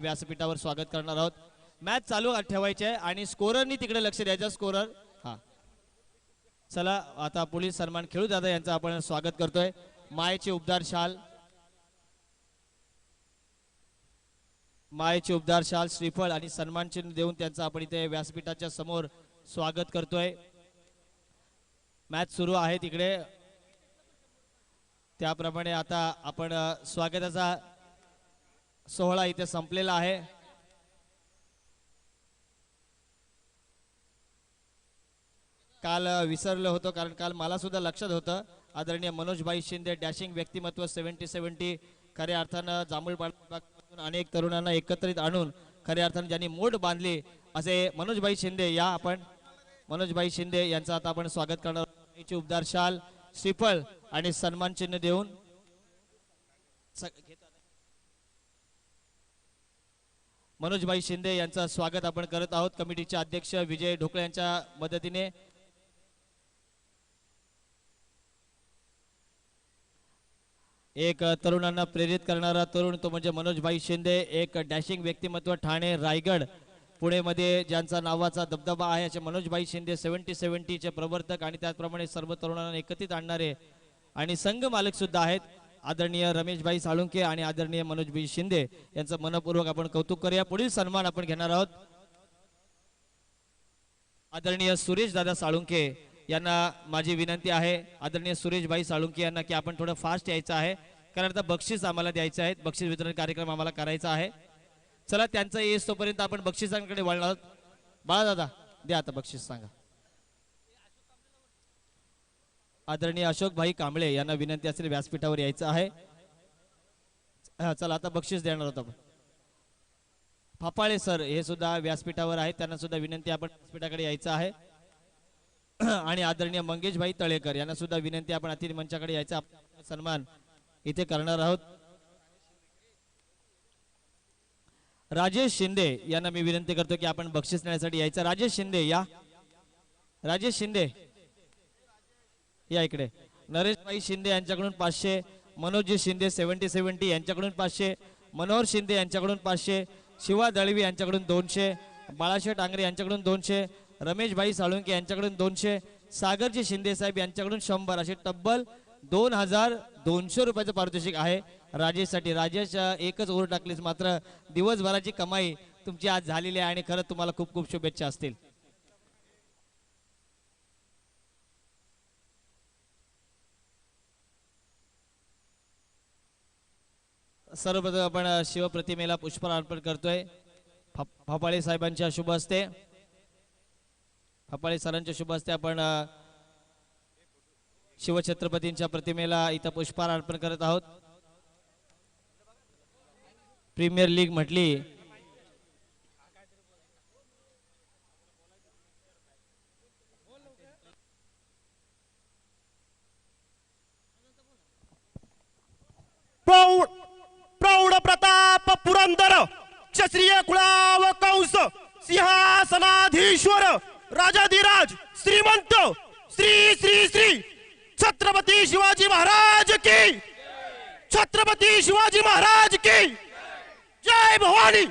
व्यासपीठावर स्वागत करणार आहोत। मॅच चालू ठेवायची आहे आणि स्कोररनी तिकडे लक्ष द्यायचं। स्कोरर हा चला आता पोलीस सन्मान खेळू दादा यांचं आपण स्वागत करतोय। मायेचे उबदार शाल, मायेचे उबदार शाल, श्रीफळ आणि सन्मान चिन्ह देऊन त्यांचं आपण इथे व्यासपीठाच्या समोर स्वागत करतोय। मॅच सुरू आहे तिकडे, त्याप्रमाणे आता आपण स्वागताचा सोहळा इथे संपलेला आहे। काल विसरलो होतो कारण काल मला सुद्धा लक्षात होतं आदरणीय मनोजभाई शिंदे डॅशिंग व्यक्तिमत्व 70-70 खऱ्या अर्थानं जांभूळपाड्यातून अनेक तरुणांना एकत्रित आणून खऱ्या अर्थानं ज्यांनी मोड बांधली असे मनोजभाई शिंदे या आपण मनोजभाई शिंदे यांचं आता आपण स्वागत करणार आहोत। उबदार शाल, श्रीफळ आणि सन्मान चिन्ह देऊन मनोजभाई शिंदे यांचं स्वागत आपण करत आहोत। कमिटीचे अध्यक्ष विजय ढोकळे यांच्या मदतीने एक तरुणांना प्रेरित करणारा तरुण तो म्हणजे मनोजभाई शिंदे, एक डॅशिंग व्यक्तिमत्व, ठाणे रायगड पुणे मध्ये ज्यांचा नावाचा दबदबा आहे असे मनोजभाई शिंदे 70-70 चे प्रवर्तक आणि त्याचप्रमाणे सर्व तरुणांना एकत्रित आणणारे आणि संघ मालक सुद्धा आहेत आदरणीय रमेशभाई साळुंके आणि आदरणीय मनोजभाई शिंदे यांचं मनपूर्वक आपण कौतुक करूया। पुढील सन्मान आपण घेणार आहोत आदरणीय सुरेश दादा साळुंके यांना माझी विनंती आहे आदरणीय सुरेशभाई साळुंके यांना की आपण थोडं फास्ट यायचं आहे कारण आता बक्षीस आम्हाला द्यायचं आहे, बक्षीस वितरण कार्यक्रम आम्हाला करायचा आहे। चला त्यांचं येस तोपर्यंत आपण बक्षिसांकडे वळणार आहोत। बाळा दादा द्या आता बक्षीस सांगा। आदरणीय अशोक भाई कांबळे यांना विनंती असेल व्यासपीठावर यायचं आहे। चला आता बक्षीस देणार आहोत आपण। फापाळे सर हे सुद्धा व्यासपीठावर आहेत, त्यांना सुद्धा विनंती आपण व्यासपीठाकडे यायचं आहे। आणि आदरणीय मंगेशभाई तळेकर यांना सुद्धा विनंती आपण अतिथी मंचाकडे यायचा सन्मान इथे करणार आहोत। राजेश शिंदे यांना मी विनंती करतो की आपण बक्षीस देण्यासाठी यायचं। राजेश शिंदे या, राजेश शिंदे या इकडे। नरेशभाई शिंदे यांच्याकडून 500, मनोज शिंदे 70-70 यांच्याकडून 500, मनोहर शिंदे यांच्याकडून 500, शिवा दळवी यांच्याकडून 200, बाळाशेठ आंगरे यांच्याकडून 200, रमेशभाई साळुंके यांच्याकडून 200, सागरजी शिंदे साहेब यांच्याकडून 100 असे तब्बल 2200 रुपयाचं पारितोषिक आहे राजेशसाठी। राजेश एकच ओव्हर टाकलीस मात्र दिवसभराची कमाई तुमची आज झालेली आहे आणि खरंच तुम्हाला खूप खूप शुभेच्छा असतील। सर्वप्रथम आपण शिवप्रतिमेला पुष्पहार अर्पण करतोय फापाळे साहेबांच्या शुभ हस्ते, फापाळे सरांच्या शुभ हस्ते आपण शिवछत्रपतींच्या प्रतिमेला इथं पुष्पहार अर्पण करत आहोत। प्रीमियर लीग म्हटली प्रौढ प्रताप पुरंदर क्षत्रिय कुळाव कंस सिंहासनाधीश्वर राजाधिराज श्रीमंत श्री श्री श्री छत्रपती शिवाजी महाराज की, छत्रपती शिवाजी महाराज की जय भवानी,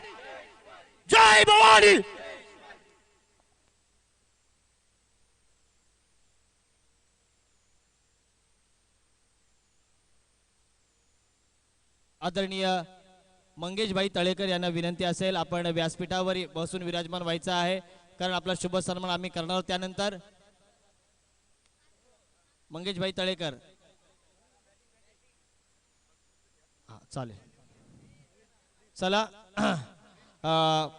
जय भवानी। आदरणीय मंगेशभाई तळेकर यांना विनंती असेल आपण व्यासपीठावर बसून विराजमान व्हायचं आहे कारण आपला शुभ सन्मान आम्ही करणार आहोत। त्यानंतर मंगेशभाई तळेकर हा चालेल। चला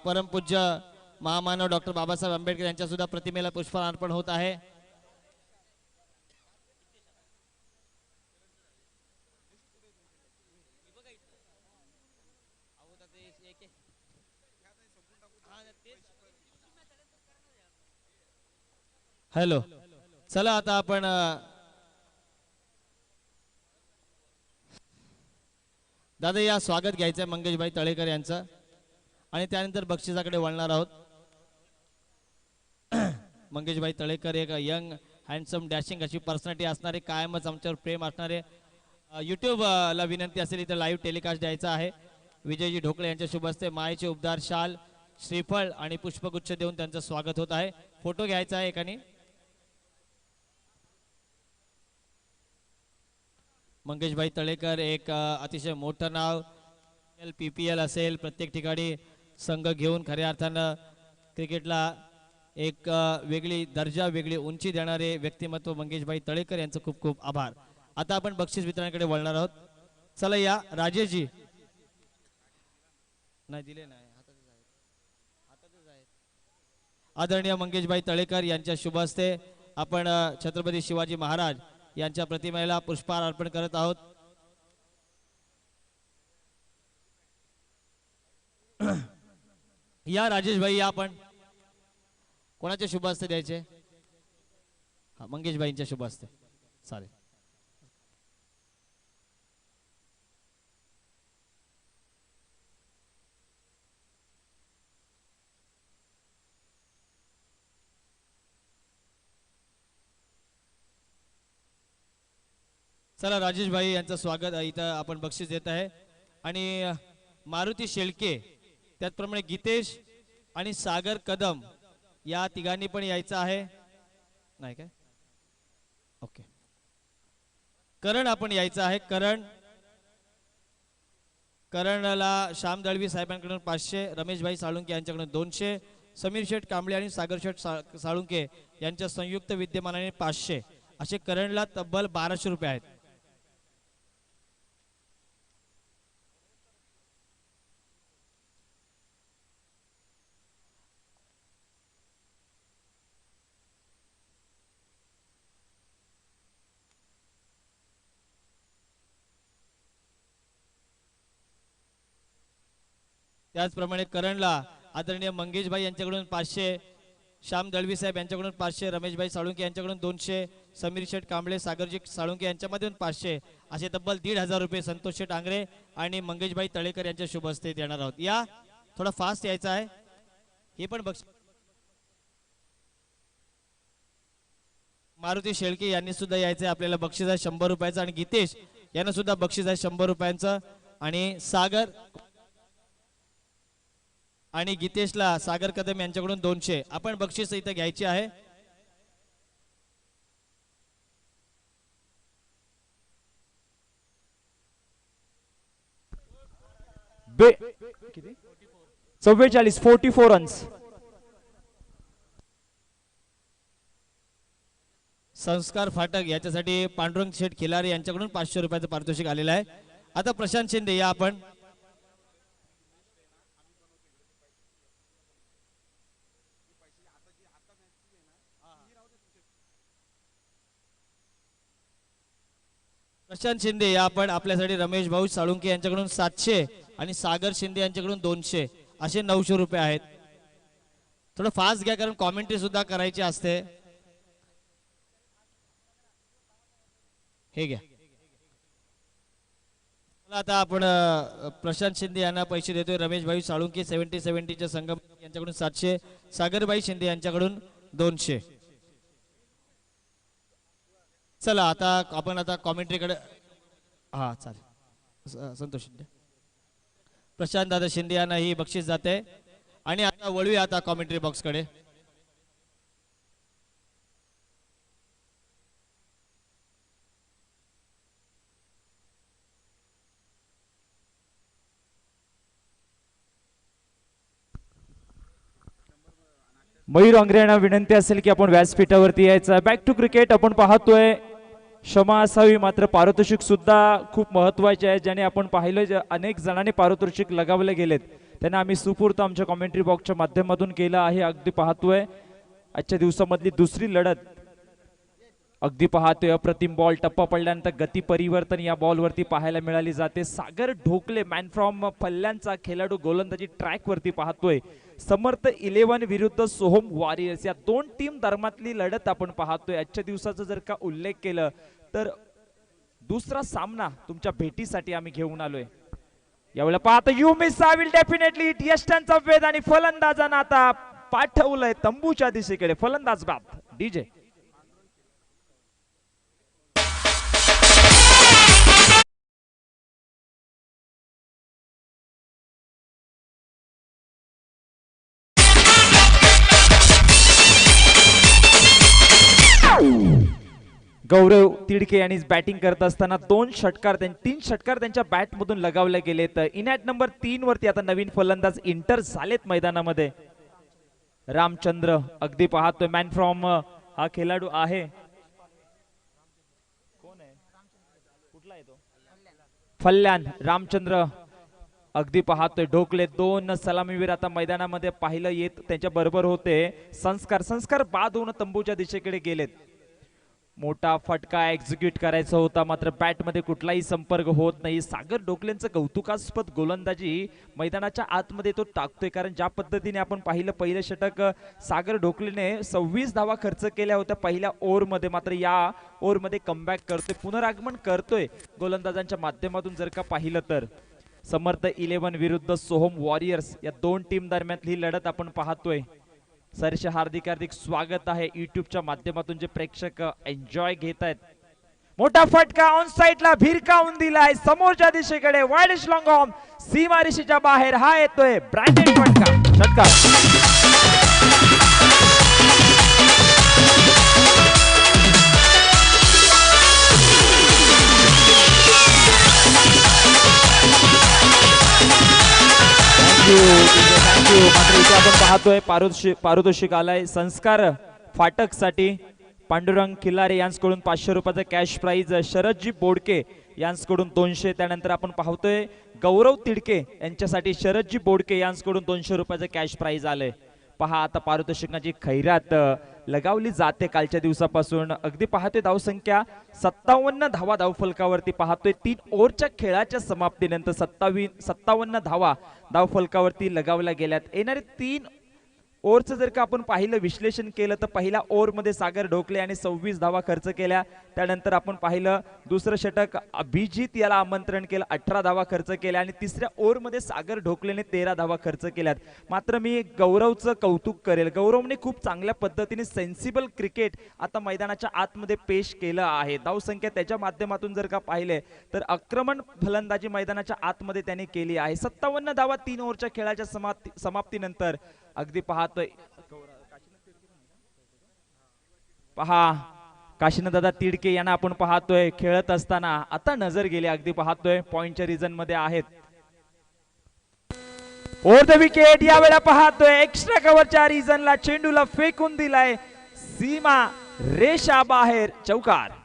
परमपूज्य महामानव डॉक्टर बाबासाहेब आंबेडकर यांच्या सुद्धा प्रतिमेला पुष्पहार अर्पण होत आहे। हॅलो चला आता आपण दादा या स्वागत घ्यायचंय मंगेशभाई तळेकर यांचं आणि त्यानंतर बक्षिसाकडे वळणार आहोत। मंगेशभाई तळेकर एक यंग हँडसम डॅशिंग अशी पर्सनॅलिटी असणारे, कायमच आमच्यावर प्रेम असणारे, YouTube ला विनंती असेल इथे लाईव्ह टेलिकास्ट द्यायचा आहे विजयजी ढोकळे यांच्या शुभ हस्ते मायेचे उपदार शाल श्रीफळ आणि पुष्पगुच्छ देऊन त्यांचं स्वागत होत आहे. फोटो घ्यायचा आहे एकाने. मंगेशभाई तळेकर एक अतिशय मोठं नाव, PPL असेल प्रत्येक ठिकाणी संघ घेऊन खऱ्या अर्थानं क्रिकेटला एक वेगळी दर्जा वेगळी उंची देणारे व्यक्तिमत्व मंगेशभाई तळेकर यांचं खूप खूप आभार. आता आपण बक्षीस वितरणाकडे वळणार आहोत. चला या राजेशजी. नाही दिले नाही, हातातच आहेत. आदरणीय मंगेशभाई तळेकर यांच्या शुभ हस्ते आपण छत्रपती शिवाजी महाराज यांच्या प्रतिमेला पुष्पहार अर्पण करत आहोत. या राजेशभाई या आपण. कोणाच्या शुभ हस्ते द्यायचे? हा, मंगेशभाईंच्या शुभ हस्ते. चालेल. चला राजेशभाई यांचं स्वागत इथं आपण बक्षीस देत आहे. आणि मारुती शेळके त्याचप्रमाणे गीतेश आणि सागर कदम या तिघांनी पण यायचं आहे. नाही काय? ओके. करण आपण यायचं आहे. करणला श्याम दळवी साहेबांकडून 500, रमेशभाई साळुंके यांच्याकडून 200, समीर शेठ कांबळे आणि सागर शेठ साळुंके यांच्या संयुक्त विद्यमानाने 500 असे करणला तब्बल 1200 रुपये आहेत. त्याचप्रमाणे करणला आदरणीय मंगेशभाई यांच्याकडून 500, श्याम दळवी साहेब यांच्याकडून 500, रमेशभाई साळुंके यांच्याकडून 200, समीर शेठ कांबळे सागरजी साळुंके यांच्यामधून 500 असे तब्बल 1500 रुपये संतोष शेठ आंग्रे आणि मंगेशभाई तळेकर यांच्या शुभ हस्ते देणार आहोत. या थोडा फास्ट यायचं आहे. हे पण बक्षीस मारुती शेळके यांनी सुद्धा यायचं आहे. आपल्याला बक्षीस आहे 100 रुपयाचं आणि गीतेश यांना सुद्धा बक्षीस आहे 100 रुपयांचं आणि सागर आणि गीतेशला सागर कदम यांच्याकडून 200 आपण बक्षीस इथं घ्यायची आहे. किती 44 रन्स. संस्कार फाटक याच्यासाठी पांडुरंग शेठ खिलारी यांच्याकडून 500 रुपयाचं पारितोषिक आलेलं आहे. आता प्रशांत शिंदे या आपण. प्रशांत शिंदे या आपण. आपल्यासाठी रमेश भाऊ साळुंके यांच्याकडून 700 आणि सागर शिंदे यांच्याकडून 200 असे 900 रुपये आहेत. थोडं फास्ट घ्या कारण कॉमेंट्री सुद्धा करायची असते. हे घ्या. आता आपण प्रशांत शिंदे यांना पैसे देतोय. रमेश भाई साळुंके 70-70च्या संगम यांच्याकडून 700, सागरबाई शिंदे यांच्याकडून 200. चला आता आपण आता कॉमेंट्रीकडे. हा चालेल. संतोष शिंदे, प्रशांत दादा शिंदे यांना ही बक्षीस जाते. आणि आता वळूया आता कॉमेंट्री बॉक्स कडे. मयूर आंग्रे यांना विनंती असेल की आपण व्यासपीठावरती यायचं. बॅक टू क्रिकेट आपण पाहतोय. क्षमा असावी मात्र पारितोषिक सुद्धा खूप महत्वाचे आहे. ज्याने आपण पाहिलं अनेक जणांनी पारितोषिक लगावले गेलेत त्यांना आम्ही सुपूर्त आमच्या कॉमेंट्री बॉक्सच्या माध्यमातून केलं आहे. अगदी पाहतोय आजच्या दिवसामधली दुसरी लढत. अगदी पाहतोय अप्रतिम बॉल. टप्पा पडल्यानंतर गती परिवर्तन या बॉलवरती पाहायला मिळाली जाते. सागर ढोकले मॅन फ्रॉम फल्ल्यांचा खेळाडू गोलंदाजी ट्रॅक वरती पाहतोय. समर्थ 11 विरुद्ध सोहम वॉरियर्स या दोन टीम दरम्यानली लढत आपण पाहतोय. आजच्या दिवसाचा जर का उल्लेख केलं तर दुसरा सामना तुमच्या भेटीसाठी आम्ही घेऊन आलोय. यावेळेला पाहतो you miss I will definitely hit. यष्टांचा वेध आणि फलंदाजांना आता पाठवलंय तंबूच्या दिशेकडे. फलंदाज बाद डीजे. गौरव तिडके यांनी बॅटिंग करत असताना तीन षटकार त्यांच्या बॅट मधून लगावले गेलेत. इन ॲट नंबर 3 वरती आता नवीन फलंदाज इंटर झालेत मैदानामध्ये. रामचंद्र अगदी पाहतोय मॅन फ्रॉम हा खेळाडू आहे. कोण आहे, कुठला आहे तो? फल्यान रामचंद्र अगदी पाहतोय. ढोकले 2 सलामीवीर आता मैदानामध्ये पाहिलं येत त्यांच्या बरोबर होते. संस्कार बाद होऊन तंबूच्या दिशेकडे गेलेत. मोठा फटका एक्झिक्यूट करायचा होता मात्र बॅट मध्ये कुठलाही संपर्क होत नाही. सागर ढोकलेंचं कौतुकास्पद गोलंदाजी मैदानाच्या आतमध्ये तो टाकतोय, कारण ज्या पद्धतीने आपण पाहिलं पहिलं षटक सागर ढोकलेने 26 धावा खर्च केल्या होत्या पहिल्या ओव्हरमध्ये, मात्र या ओव्हरमध्ये कमबॅक करतोय, पुनरागमन करतोय गोलंदाजांच्या माध्यमातून. जर का पाहिलं तर समर्थ 11 विरुद्ध सोहम वॉरियर्स या दोन टीम दरम्यान ही लढत आपण पाहतोय. सरसे हार्दिक स्वागत आहे युट्यूबच्या माध्यमातून जे प्रेक्षक एन्जॉय घेत आहेत. मोठा फटका ऑन साइडला भिरकावून दिलाय समोरच्या दिशेकडे. वाईड लॉंग ऑन सीमारेषेच्या बाहेर हा येतोय ब्रँडेड फटका. षटकार मात्र इथे आपण पाहतोय पारितोषिक आलाय संस्कार फाटक साठी. पांडुरंग खिल्लारे यांच्याकडून 500 रुपयाचा कॅश प्राइज. शरदजी बोडके यांच्याकडून 200. त्यानंतर आपण पाहतोय गौरव तिडके यांच्यासाठी शरदजी बोडके यांच्याकडून 200 रुपयाचा कॅश प्राइज आलंय. पहा आता पारितोषिकाची खैरात लगावली जाते कालच्या दिवसापासून. अगदी पाहतोय धावसंख्या 57 धावा धावफलकावरती पाहतोय. 3 ओव्हरच्या खेळाच्या समाप्तीनंतर 57 धावा धावफलकावरती लगावल्या गेल्यात. येणारे 3 ओव्हरचं जर का आपण पाहिलं विश्लेषण केलं तर पहिल्या ओव्हरमध्ये सागर ढोकले आणि 26 धावा खर्च केल्या. त्यानंतर आपण पाहिलं दुसरं षटक अभिजित याला आमंत्रण केलं, 18 धावा खर्च केल्या. आणि तिसऱ्या ओव्हरमध्ये सागर ढोकलेने 13 धावा खर्च केल्यात. मात्र मी गौरवचं कौतुक करेल, गौरवने खूप चांगल्या पद्धतीने सेन्सिबल क्रिकेट आता मैदानाच्या आतमध्ये पेश केलं आहे. धावसंख्या त्याच्या माध्यमातून जर का पाहिले तर आक्रमण फलंदाजी मैदानाच्या आतमध्ये त्याने केली आहे. 57 धावा 3 ओव्हरच्या खेळाच्या समाप्तीनंतर. अगदी पाहतोय पहा काशीनाथ दादा तिडके यांना आपण पाहतोय खेळत असताना आता नजर गेली. अगदी पाहतोय पॉइंटच्या रिजन मध्ये आहेत. ओव्हर द विकेट यावेळेला पाहतोय एक्स्ट्रा कव्हरच्या रिजनला चेंडूला फेकून दिलाय सीमा रेषा बाहेर. चौकार.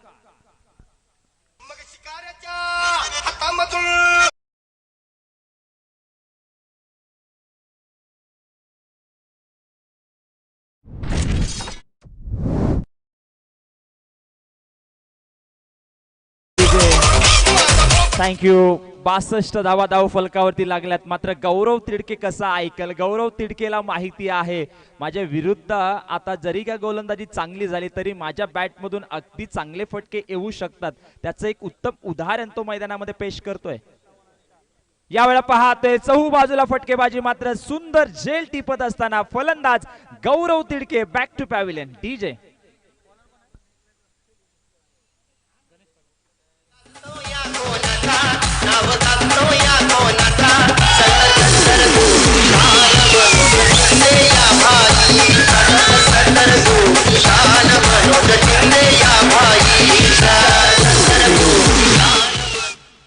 थँक्यू. 62 धावा धाव फलकावरती लागल्यात. मात्र गौरव तिडके कसा ऐकल, गौरव तिडकेला माहिती आहे माझ्या विरुद्ध आता जरी का गोलंदाजी चांगली झाली तरी माझ्या बॅट मधून अगदी चांगले फटके येऊ शकतात. त्याचं एक उत्तम उदाहरण तो मैदानामध्ये पेश करतोय. यावेळेला पाहतोय चहू बाजूला फटकेबाजी, मात्र सुंदर झेल टिपत असताना फलंदाज Gaurav Tidke back to pavilion. DJ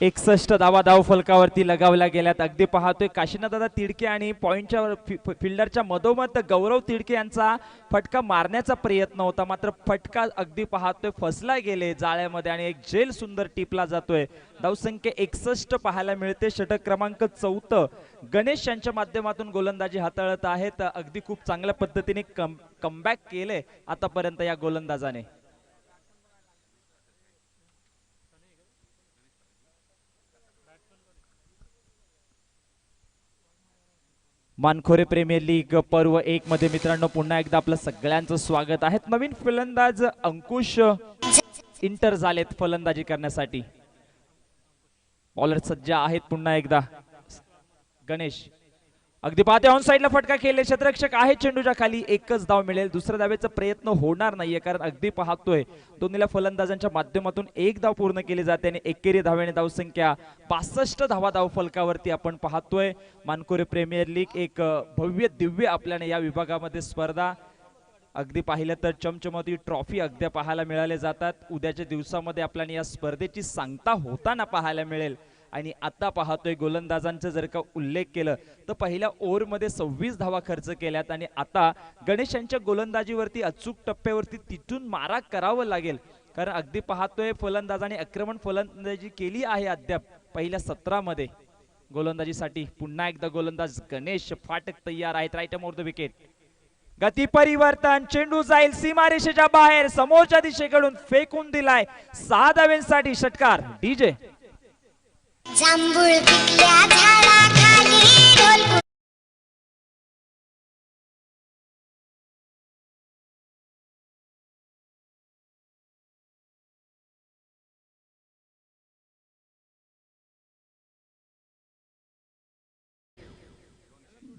एकसष्ट धावा धाव फलकावरती लगावल्या गेल्यात. अगदी पाहतोय काशीनाथ दादा तिडके आणि पॉइंटच्या फिल्डरच्या मधोमध गौरव तिडके यांचा फटका मारण्याचा प्रयत्न होता, मात्र फटका अगदी पाहतोय फसला गेले जाळ्यामध्ये आणि एक झेल सुंदर टिपला जातोय. धावसंख्या 61 पाहायला मिळते. षटक क्रमांक 4 गणेश यांच्या माध्यमातून गोलंदाजी हाताळत आहेत. अगदी खूप चांगल्या पद्धतीने कमबॅक केले आतापर्यंत या गोलंदाजाने. मानखोरे प्रीमियर लीग पर्व 1 मध्ये मित्रांनो पुन्हा एकदा आपलं सगळ्यांचं स्वागत आहे. नवीन फलंदाज अंकुश इंटर झालेत फलंदाजी करण्यासाठी. बॉलर सज्ज आहेत पुन्हा एकदा. गणेश अगदी पाहते ऑन साइडला फटका खेळले. क्षेत्ररक्षक आहे चेंडूच्या खाली. एकच धाव मिळेल. दुसऱ्या धावेचा प्रयत्न होणार नाहीये, कारण अगदी पाहतोय दोन्ही फलंदाजांच्या माध्यमातून एक धाव पूर्ण केली जाते आणि एकेरी धावेने धावसंख्या 62 धावा धाव फलकावरती आपण पाहतोय. मानकोरे प्रीमियर लीग एक भव्य दिव्य आपल्याने या विभागामध्ये स्पर्धा अगदी पाहिलं तर चमचमती ट्रॉफी अगदी पाहायला मिळाले जातात. उद्याच्या दिवसामध्ये आपल्याला या स्पर्धेची सांगता होताना पाहायला मिळेल. आणि आता पाहतोय गोलंदाजांचा जर का उल्लेख केलं तर पहिल्या ओव्हरमध्ये 26 धावा खर्च केल्यात आणि आता गणेश यांच्या गोलंदाजीवरती अचूक टप्प्यावरती तिथून मारा करावं लागेल. कारण अगदी पाहतोय फलंदाजाने आक्रमण फलंदाजी केली आहे अद्याप पहिल्या 17 मध्ये. गोलंदाजीसाठी पुन्हा एकदा गोलंदाज गणेश फाटक तयार आहेत. Right more the wicket. गती परिवर्तन, चेंडू जाईल सीमारेषेच्या बाहेर, समोरच्या दिशेकडून फेकून दिलाय. 6 धावांसाठी षटकार. डीजे जांभूळ पिकल्या झाडाखाली ढोल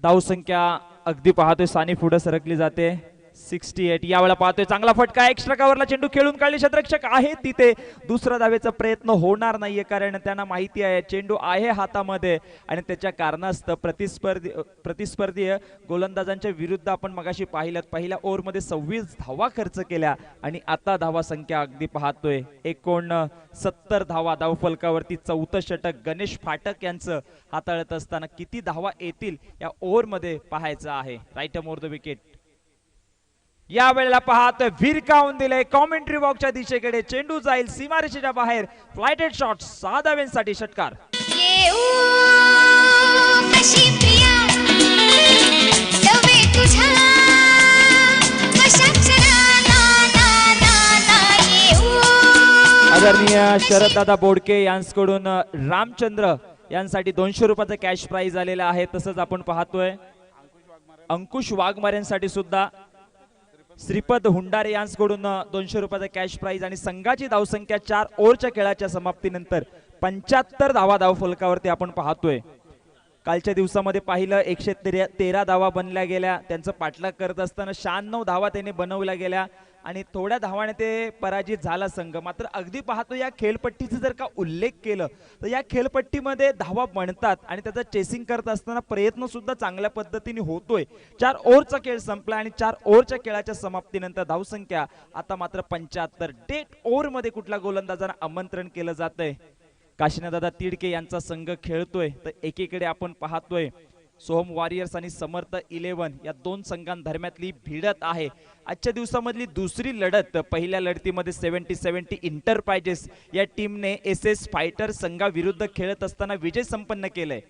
धावसंख्या अगदी पाहतोय सानी पुढे सरकली जाते. 68. यावेळेला पाहतोय चांगला फटका, एक्स्ट्रा कव्हरला चेंडू खेळून काढले. क्षेत्ररक्षक आहे तिथे. दुसरा धावेचा प्रयत्न होणार नाहीये कारण त्यांना माहिती आहे चेंडू आहे हातामध्ये आणि त्याच्या कारणास्तव प्रतिस्पर्धी गोलंदाजांच्या विरुद्ध आपण मगाशी पाहिलं पहिल्या ओव्हरमध्ये 26 धावा खर्च केल्या आणि आता धावा संख्या अगदी पाहतोय 69 धावा. धावफलकावरती 4थं षटक गणेश फाटक यांचं हाताळत असताना किती धावा येतील या ओव्हरमध्ये पाहायचं आहे. Right more the wicket. या वेळेला पाहतोय भिरकावून दिले कॉमेंट्री बॉक्सच्या दिशेकडे. चेंडू जाईल सीमारेषेच्या बाहेर. Flighted shot. 6 धावांसाठी षटकार. येऊ कशी प्रिया नवे तुझ्या वशाक्षरा ना ना ना ना येऊ. आदरणीय शरददादा बोडके यांच्याकडून रामचंद्र यांसाठी 200 रुपयाचा कॅश प्राइज आलेला आहे. तसंच आपण पाहतोय अंकुश वाघमारेंसाठी सुद्धा श्रीपद हुंडारे यांच्याकडून 200 रुपयाचा कॅश प्राइज आणि संघाची धावसंख्या 4 ओव्हरच्या खेळाच्या समाप्तीनंतर 75 धावा धावफलकावरती आपण पाहतोय. कालच्या दिवसामध्ये पाहिलं 113 धावा बनल्या गेल्या. त्यांचं पाठलाग करत असताना 96 धावा त्यांनी बनवल्या गेल्या आणि थोड्या धावाने ते पराजित झाला संघ. मात्र अगदी पाहतो या खेळपट्टीचा जर का उल्लेख केलं तर या खेळपट्टीमध्ये धावा बनतात आणि त्याचा चेसिंग करत असताना प्रयत्न सुद्धा चांगल्या पद्धतीने होतोय. 4 ओव्हरचा खेळ संपला आणि 4 ओव्हरच्या खेळाच्या समाप्तीनंतर धावसंख्या आता मात्र 75. डेट ओव्हरमध्ये कुठल्या गोलंदाजांना आमंत्रण केलं जातंय. काशीनाथदादा तिडके यांचा संघ खेळतोय तर एकीकडे आपण पाहतोय सोहम वॉरियर्स आणि समर्थ 11 या दोन संघांदरम्यातली भिडत आहे. आजच्या दिवसामधली दुसरी लढत. पहिल्या लढतीमध्ये 70-70 इंटरप्राइजेस या टीमने SS फायटर संघाविरुद्ध खेळत असताना विजय संपन्न केलाय.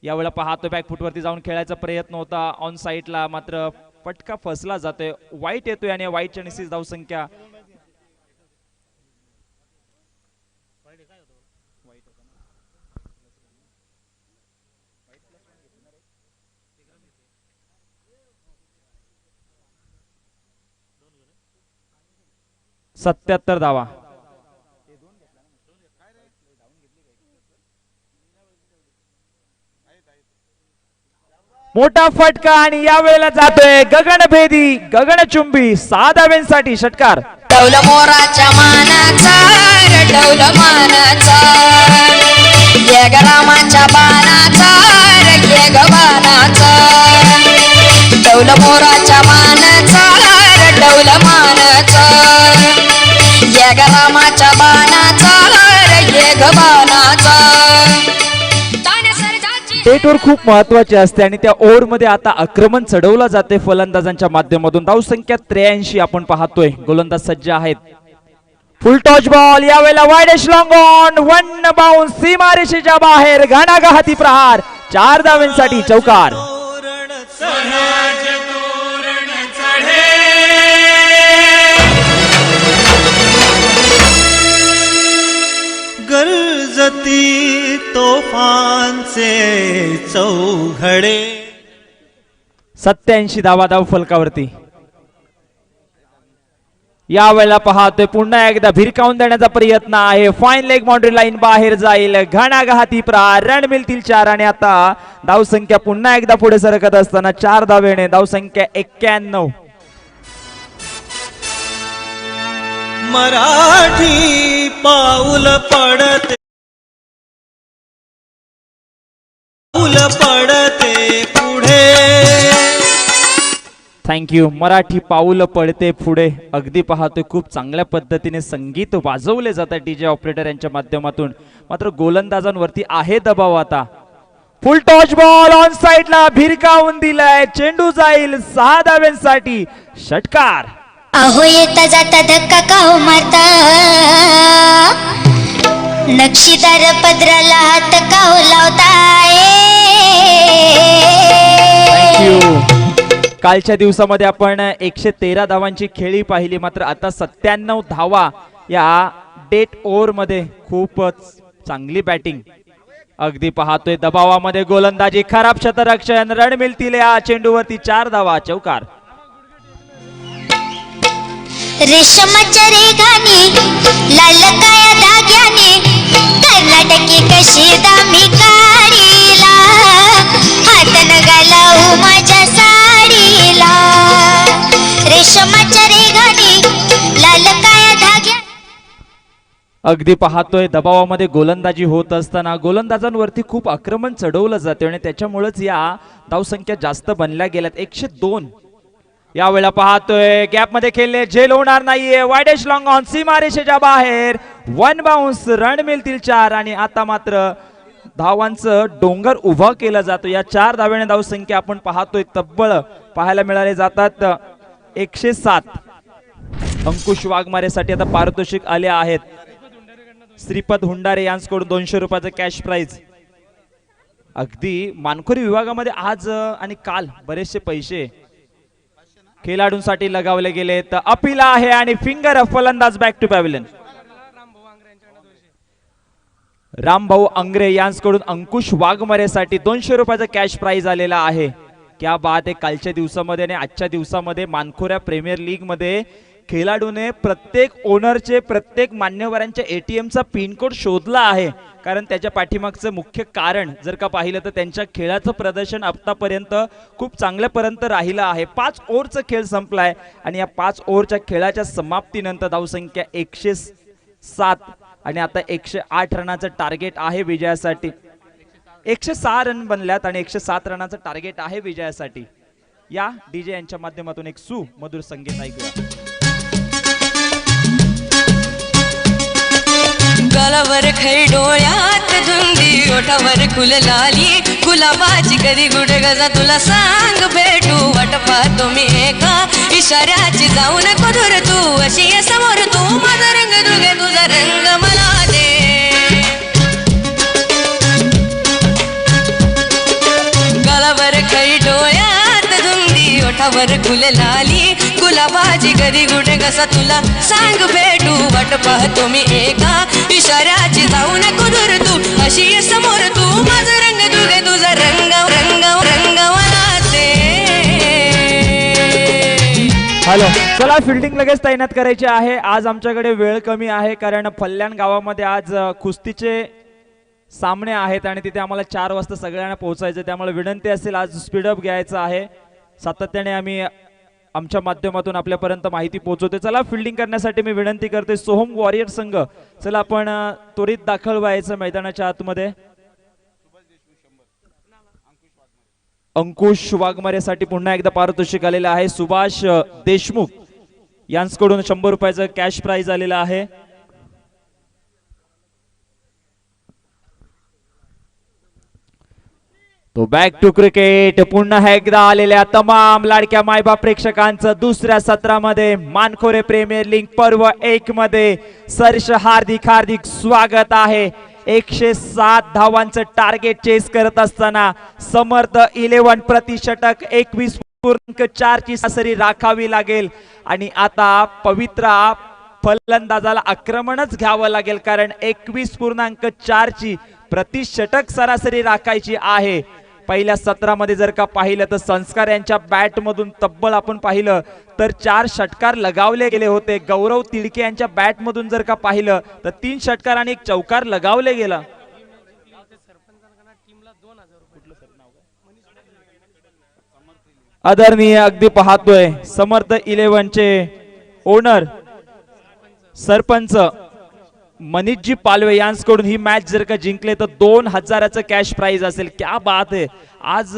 यावेळेला पाहतो बॅकफुटवरती जाऊन खेळायचा प्रयत्न होता ऑन साईडला मात्र फटका फसला जातोय. वाईट येतोय आणि वाईटच्या निश्चित धावसंख्या सत्याहत्तर धावा. मोठा फटका आणि या वेळेला जातोय गगनभेदी गगनचुंबी. 6 धावांसाठी षटकार. डौल मोराच्या मानाचा डौल मानाचा ये रामाच्या बाणाचा ये बाणाचा. डौल मोराच्या मानाचा डौल मानाचा ये रामाच्या बाणाचा ये बाणाचा. डेट ओव्हर खूप महत्वाची असते आणि त्या ओव्हर मध्ये आता आक्रमण चढवलं जाते फलंदाजांच्या माध्यमातून. धावसंख्या 83 आपण पाहतोय. गोलंदाज सज्ज आहेत. फुल टॉच बॉल. यावेळेला वाईडेस्ट लॉंग ऑन. 1 बाउंस सीमारेषेच्या बाहेर. घणाघाती प्रहार. 4 धावांसाठी चौकार. गर्जती तोफांचे चौघडे. 87 धावा धाव फलकावरती. यावेळेला पाहतोय पुन्हा एकदा भिरकावून देण्याचा प्रयत्न आहे. फाईन लेग बाउंड्री लाईन बाहेर जाईल. घणाघाती प्रहार. रन मिळतील 4 आणि आता धावसंख्या पुन्हा एकदा पुढे सरकत असताना 4 धावेने धावसंख्या 91. मराठी पाऊल पडते पाऊल पडते पुढे. थँक्यू. मराठी पाऊल पडते पुढे. अगदी पाहतोय खूप चांगल्या पद्धतीने संगीत वाजवले जातात डीजे ऑपरेटर यांच्या माध्यमातून. मात्र गोलंदाजांवरती आहे दबाव आता. फुल टॉच बॉल ऑन साइडला भिरकावून दिलाय. चेंडू जाईल 6 धाव्यांसाठी. षटकार. अहो येता जाता धक्का का हो मारता नक्षीदार पदराला हात का हो लावताय थँक्यू. कालच्या दिवसामध्ये आपण 113 धावांची खेळी पाहिली. मात्र आता 97 धावा या डेट ओव्हर मध्ये. खूपच चांगली बॅटिंग. अगदी पाहतोय दबावामध्ये गोलंदाजी. खराब क्षेत्ररक्षण. रन मिळतील या चेंडूवरती. 4 धावा. चौकार. रेशमाच्या रेघाने लाल काया धाग्याने कर्नाटकी कशी दामी काढीला हातन घालाऊ माझ्या साडीला रेशमाच्या रेघाने लाल काया धाग्या. अगदी पाहतोय दबावामध्ये गोलंदाजी होत असताना गोलंदाजांवरती खूप आक्रमण चढवलं जाते आणि त्याच्यामुळेच या धावसंख्या जास्त बनल्या गेल्यात. 102 यावेळेला पाहतोय गॅप मध्ये खेळले. झेल होणार नाहीये. वाईडेश लॉंग ऑन सीमारेषेच्या बाहेर. 1 बाउन्स. रन मिळतील 4 आणि आता मात्र धावांचं डोंगर उभा केला जातो. या 4 धाव्याने धावसंख्या आपण पाहतोय तब्बल पाहायला मिळाले जातात 107. अंकुश वाघमारेसाठी आता पारितोषिक आले आहेत. श्रीपद हुंडारे यांच्याकडून 200 रुपयाचं कॅश प्राइज. अगदी मानखोरी विभागामध्ये आज आणि काल बरेचसे पैसे खेळाडूंसाठी लगावले गेले. तर अपील आहे आणि फिंगर फलंदाज बॅक टू पॅव्हलियन. रामभाऊ अंग्रे यांच्याकडून अंकुश वाघमारेसाठी 200 रुपयाचा कॅश प्राइज आलेला आहे. क्या बात आहे. कालच्या दिवसामध्ये आणि आजच्या दिवसामध्ये मानखोऱ्या प्रीमियर लीग मध्ये खेळाडूने प्रत्येक ओनरचे प्रत्येक मान्यवरांच्या एटीएमचा पिन कोड शोधला आहे. कारण त्याच्या पाठीमागचं मुख्य कारण जर का पाहिलं तर त्यांच्या खेळाचं प्रदर्शन आतापर्यंत खूप चांगल्यापर्यंत राहिलं आहे. 5 ओव्हरचा खेळ संपलाय आणि या 5 ओव्हरच्या खेळाच्या समाप्तीनंतर धावसंख्या 107 आणि आता 108 रनाचं टार्गेट आहे विजयासाठी. 106 रन बनल्यात आणि 107 रनाचं टार्गेट आहे विजयासाठी. या डीजे यांच्या माध्यमातून एक सुमधुर संगीत ऐकूया. गालावर खरी डोळ्यात धुंदी ओठावर फुल लाली गुलाबाची कधी गुड गजा तुला सांग भेटू वाट पाहतो मी एका इशाऱ्याची जाऊ नको दूर तू अशी ये समोर तू माझा रंग दुगे तुझा रंग मला दे गालावर खरी डोळ्यात धुंदी ओठावर फुल लाली गुलाबाची कधी गुड कसा तुला सांग भेटू वाट पाहतो मी एका इशाऱ्याची जाऊ नको दूर तू अशी ये समोर तू माझा रंग दुगे तुझा रंग रंग रंगवला दे. हॅलो. चला फिल्डिंग लगेच तैनात करायची आहे. आज आमच्याकडे वेळ कमी आहे कारण फल्याण गावामध्ये आज कुस्तीचे सामने आहेत आणि तिथे आम्हाला 4 वाजता सगळ्यांना पोहोचायचं. त्यामुळे विनंती असेल आज स्पीडअप घ्यायचं आहे. सातत्याने आम्ही आमच्या माध्यमातून आपल्यापर्यंत माहिती पोहोचवते. चला फिल्डिंग करण्यासाठी मी विनंती करते सोहम वॉरियर संघ. चला आपण त्वरित दाखल व्हायचं मैदानाच्या आतमध्ये. अंकुश वाघमारेसाठी पुन्हा एकदा पारितोषिक आलेलं आहे. सुभाष देशमुख यांच्याकडून 100 रुपयाचं कॅश प्राइज आलेलं आहे. तो बॅक टू क्रिकेट पुन्हा एकदा आलेल्या तमाम लाडक्या मायबाप प्रेक्षकांचं दुसऱ्या सत्रामध्ये मानखोरे प्रीमियर लीग पर्व 1 मध्ये सर्ष हार्दिक हार्दिक स्वागत आहे. 107 धावांचं टार्गेट चेस करत असताना समर्थ 11 प्रति षटक 21.4 ची सरासरी राखावी लागेल आणि आता पवित्रा फलंदाजाला आक्रमणच घ्यावं लागेल कारण 21.4 ची प्रति षटक सरासरी राखायची आहे. पहिल्या सत्रामध्ये जर का पाहिलं तर संस्कार यांच्या बॅट मधून तब्बल आपण पाहिलं तर 4 षटकार लगावले गेले होते. गौरव तिडके यांच्या बॅट मधून जर का पाहिलं तर 3 षटकार आणि 1 चौकार लगावले गेला. आदरणीय अगदी पाहतोय समर्थ 11 चे ओनर सरपंच मनीषजी पालवे यांच्याकडून ही मॅच जर का जिंकले तर 2000चं कॅश प्राइज असेल. क्या बात आहे. आज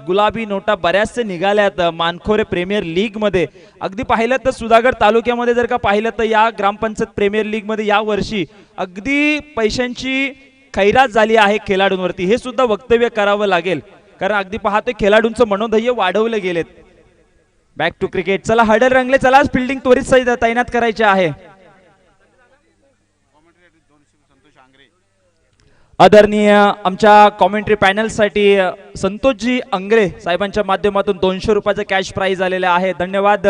गुलाबी नोटा बऱ्याचशा निघाल्यात मानखोरे प्रीमियर लीग मध्ये. अगदी पाहिलं तर सुधागड तालुक्यामध्ये जर का पाहिलं तर या ग्रामपंचायत प्रीमियर लीग मध्ये या वर्षी अगदी पैशांची खैरात झाली आहे खेळाडूंवरती. हे सुद्धा वक्तव्य करावं लागेल कारण अगदी पाहतोय खेळाडूंचं मनोधैर्य वाढवले गेलेत. Back to cricket. चला हडल रंगले. चला फिल्डिंग त्वरित तैनात करायचे आहे. आदरणीय आमच्या कॉमेंट्री पॅनलसाठी संतोषजी अंग्रे साहेबांच्या माध्यमातून 200 रुपयाचं कॅश प्राइज आलेलं आहे. धन्यवाद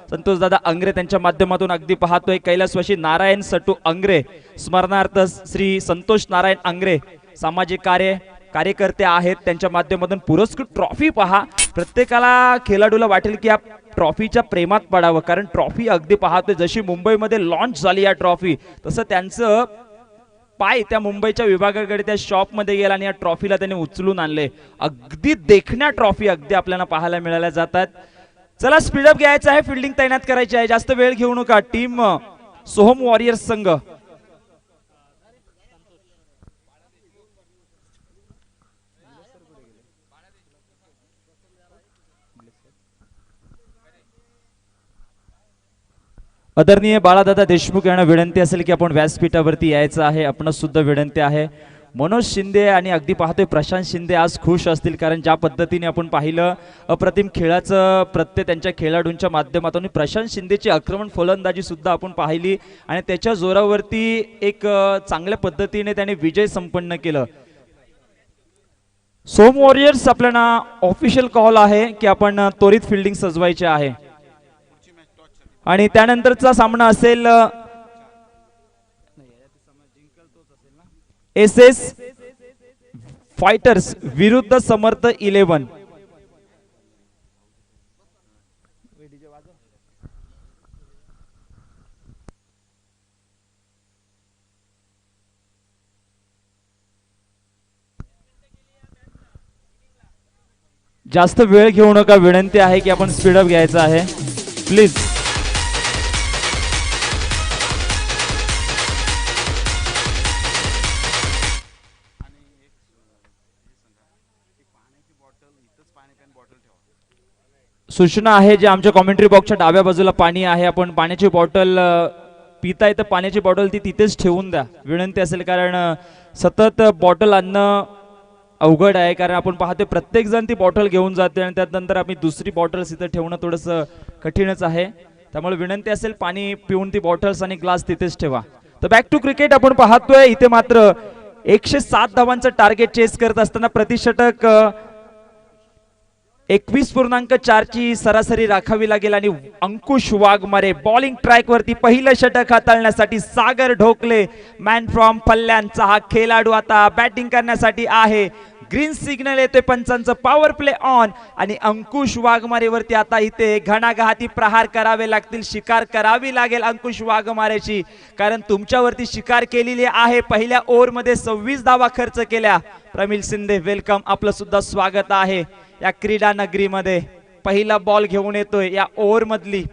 संतोष दादा अंग्रे. त्यांच्या माध्यमातून अगदी पाहतोय कैलासवासी नारायण सटू अंग्रे स्मरणार्थ श्री संतोष नारायण अंग्रे सामाजिक कार्यकर्ते आहेत. त्यांच्या माध्यमातून पुरस्कृत ट्रॉफी पहा. प्रत्येकाला खेळाडूला वाटेल की या ट्रॉफीच्या प्रेमात पडावं कारण ट्रॉफी अगदी पाहतोय जशी मुंबईमध्ये लॉन्च झाली या ट्रॉफी तसं त्यांचं पाय त्या मुंबईच्या विभागाकडे त्या शॉप मध्ये गेला आणि या ट्रॉफीला त्यांनी उचलून आणले. अगदी देखण्या ट्रॉफी अगदी आपल्याला पाहायला मिळाल्या जातात. चला स्पीडअप घ्यायचं आहे. फिल्डिंग तैनात करायची आहे. जास्त वेळ घेऊ नका. टीम सोहम वॉरियर्स संघ. आदरणीय बाळादादा देशमुख यांना विनंती असेल की आपण व्यासपीठावरती यायचं आहे. आपणास सुद्धा विनंती आहे. मनोज शिंदे आणि अगदी पाहतोय प्रशांत शिंदे आज खुश असतील कारण ज्या पद्धतीने आपण पाहिलं अप्रतिम खेळाचं प्रत्येक त्यांच्या खेळाडूंच्या माध्यमातून प्रशांत शिंदेची आक्रमण फलंदाजी सुद्धा आपण पाहिली आणि त्याच्या जोरावरती एक चांगल्या पद्धतीने त्याने विजय संपन्न केलं. सोम वॉरियर्स आपल्याला ऑफिशियल कॉल आहे की आपण त्वरित फिल्डिंग सजवायची आहे आणि त्यानंतरचा सामना असेल SS फायटर्स विरुद्ध समर्थ 11. जास्त वेळ घेऊ नका. विनंती आहे की आपण स्पीडअप घ्यायचं आहे प्लीज. सूचना आहे जे आमच्या कॉमेंट्री बॉक्सच्या डाव्या बाजूला पाणी आहे. आपण पाण्याची बॉटल पिता येतं पाण्याची बॉटल ती तिथेच ठेवून द्या. विनंती असेल कारण सतत बॉटल आणणं अवघड आहे कारण आपण पाहतोय प्रत्येक जण ती बॉटल घेऊन जाते आणि त्यानंतर आम्ही दुसरी बॉटल्स इथं ठेवणं थोडंसं कठीणच आहे. त्यामुळे विनंती असेल पाणी पिऊन ती बॉटल्स आणि ग्लास तिथेच ठेवा. तर बॅक टू क्रिकेट आपण पाहतोय इथे मात्र 107 धावांचं टार्गेट चेस करत असताना प्रतिषटक 21.4 ची सरासरी राखावी लागेल आणि अंकुश वाघमारे बॉलिंग ट्रॅक वरती पहिलं षटक हाताळण्यासाठी सागर ढोकले मॅन फ्रॉम फल्ल्यांचा हा खेळाडू आता बॅटिंग करण्यासाठी आहे. ग्रीन सिग्नल येतोय पंचांचं. पॉवर प्ले ऑन आणि अंकुश वाघमारे वरती आता इथे घणाघाती प्रहार करावे लागतील. शिकार करावी लागेल अंकुश वाघमारेची कारण तुमच्यावरती शिकार केलेली आहे. पहिल्या ओव्हर मध्ये 26 धावा खर्च केल्या. प्रमिल शिंदे वेलकम. आपलं सुद्धा स्वागत आहे या क्रीडा नगरीमध्ये. पहिला बॉल घेऊन येतोय या ओव्हर मधली.